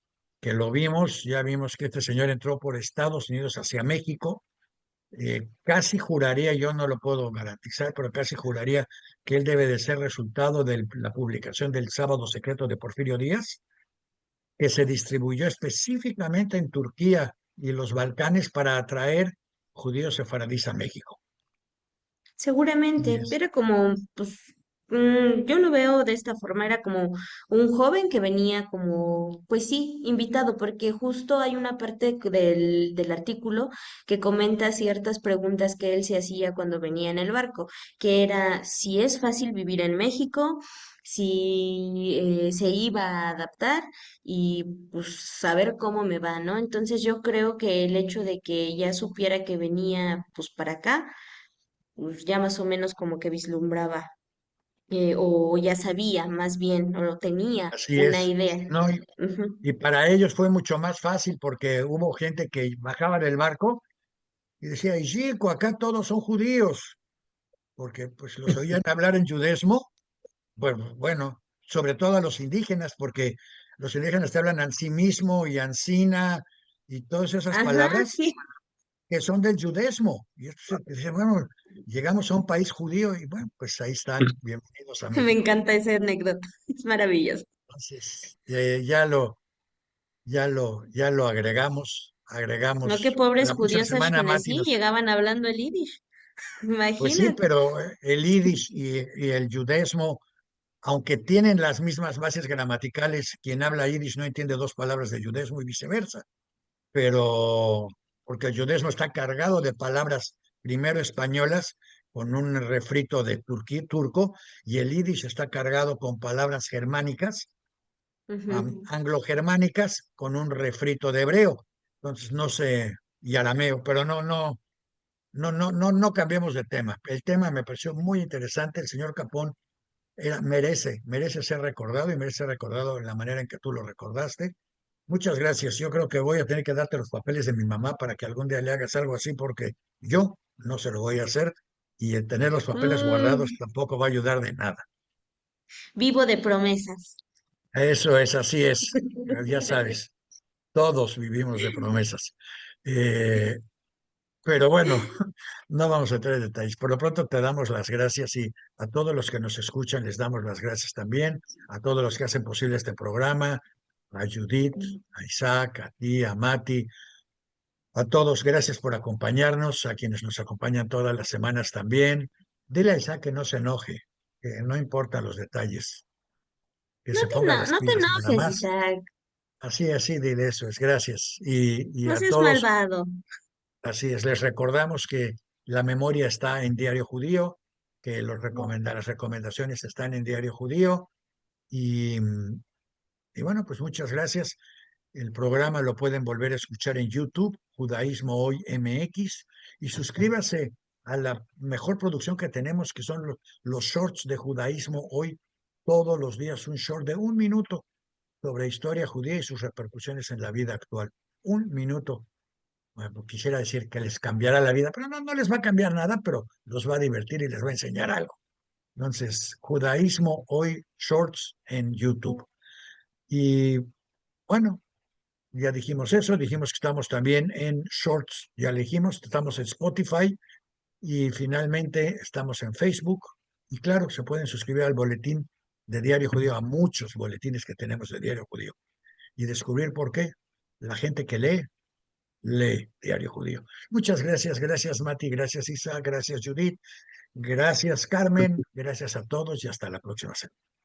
Speaker 1: que lo vimos. Ya vimos que este señor entró por Estados Unidos hacia México. Casi juraría, yo no lo puedo garantizar, pero casi juraría que él debe de ser resultado de la publicación del Sábado Secreto de Porfirio Díaz, que se distribuyó específicamente en Turquía y los Balcanes para atraer judíos sefaradíes a México. Y
Speaker 3: Seguramente,
Speaker 1: es
Speaker 3: era como, pues, yo lo veo de esta forma, era como un joven que venía como, pues sí, invitado, porque justo hay una parte del artículo que comenta ciertas preguntas que él se hacía cuando venía en el barco, que era si es fácil vivir en México, si se iba a adaptar y pues saber cómo me va, ¿no? Entonces yo creo que el hecho de que ya supiera que venía pues para acá, pues ya más o menos como que vislumbraba, o ya sabía más bien, o tenía
Speaker 1: así
Speaker 3: una
Speaker 1: es.
Speaker 3: idea.
Speaker 1: No,
Speaker 3: Ujú.
Speaker 1: y para ellos fue mucho más fácil porque hubo gente que bajaba del barco y decía, y chico, acá todos son judíos, porque pues los oían hablar en judesmo, bueno, sobre todo a los indígenas, porque los indígenas te hablan sí mismo y ansina y todas esas
Speaker 3: Ajá,
Speaker 1: palabras
Speaker 3: sí,
Speaker 1: que son del judesmo. Y esto dice, bueno, llegamos a un país judío y bueno, pues ahí están, bienvenidos a
Speaker 3: me
Speaker 1: México.
Speaker 3: encanta esa anécdota, es maravilloso.
Speaker 1: Entonces, ya lo
Speaker 3: No, que
Speaker 1: agregamos.
Speaker 3: pobres
Speaker 1: La próxima
Speaker 3: judíos
Speaker 1: semana, Mati,
Speaker 3: ashkenazí llegaban hablando el yiddish,
Speaker 1: pues sí,
Speaker 3: imagínate.
Speaker 1: pero el yiddish y el yudesmo, aunque tienen las mismas bases gramaticales, quien habla yiddish no entiende 2 palabras de yudesmo y viceversa, pero porque el yudesmo está cargado de palabras primero españolas con un refrito de turco, y el yiddish está cargado con palabras germánicas,
Speaker 3: Ujú.
Speaker 1: anglo-germánicas, con un refrito de hebreo. Entonces, no sé, y arameo, pero no cambiemos de tema. El tema me pareció muy interesante. El señor Capón merece ser recordado y merece ser recordado en la manera en que tú lo recordaste. Muchas gracias. Yo creo que voy a tener que darte los papeles de mi mamá para que algún día le hagas algo así, porque yo no se lo voy a hacer y el tener los papeles guardados
Speaker 3: Mm,
Speaker 1: tampoco va a ayudar de nada.
Speaker 3: vivo de promesas.
Speaker 1: Eso es, así es. Ya sabes, todos vivimos de promesas. Eh, Pero bueno, no vamos a entrar en detalles. Por lo pronto te damos las gracias y a todos los que nos escuchan les damos las gracias también, a todos los que hacen posible este programa, a Judith, a Isaac, a ti, a Mati, a todos, gracias por acompañarnos, a quienes nos acompañan todas las semanas también. Dile a Isaac que no se enoje, que no importan los detalles, que se ponga las
Speaker 3: No te
Speaker 1: pilas nada
Speaker 3: enojes,
Speaker 1: más.
Speaker 3: Isaac,
Speaker 1: Así, dile eso, es gracias. Y
Speaker 3: no
Speaker 1: a
Speaker 3: seas
Speaker 1: todos,
Speaker 3: malvado.
Speaker 1: Así es, les recordamos que la memoria está en Diario Judío, que las recomendaciones están en Diario Judío y, y bueno, pues muchas gracias. El programa lo pueden volver a escuchar en YouTube, Judaísmo Hoy MX, y suscríbase a la mejor producción que tenemos, que son los shorts de Judaísmo Hoy. Todos los días un short de 1 minuto sobre historia judía y sus repercusiones en la vida actual. 1 minuto. Bueno, pues quisiera decir que les cambiará la vida, pero no, no les va a cambiar nada, pero los va a divertir y les va a enseñar algo. Entonces, Judaísmo Hoy Shorts en YouTube. Y bueno, ya dijimos eso, dijimos que estamos también en Shorts, ya dijimos, estamos en Spotify y finalmente estamos en Facebook. Y claro, se pueden suscribir al boletín de Diario Judío, a muchos boletines que tenemos de Diario Judío, y descubrir por qué la gente que lee Diario Judío. Muchas gracias, gracias Mati, gracias Isa, gracias Judith, gracias Carmen, gracias a todos y hasta la próxima semana.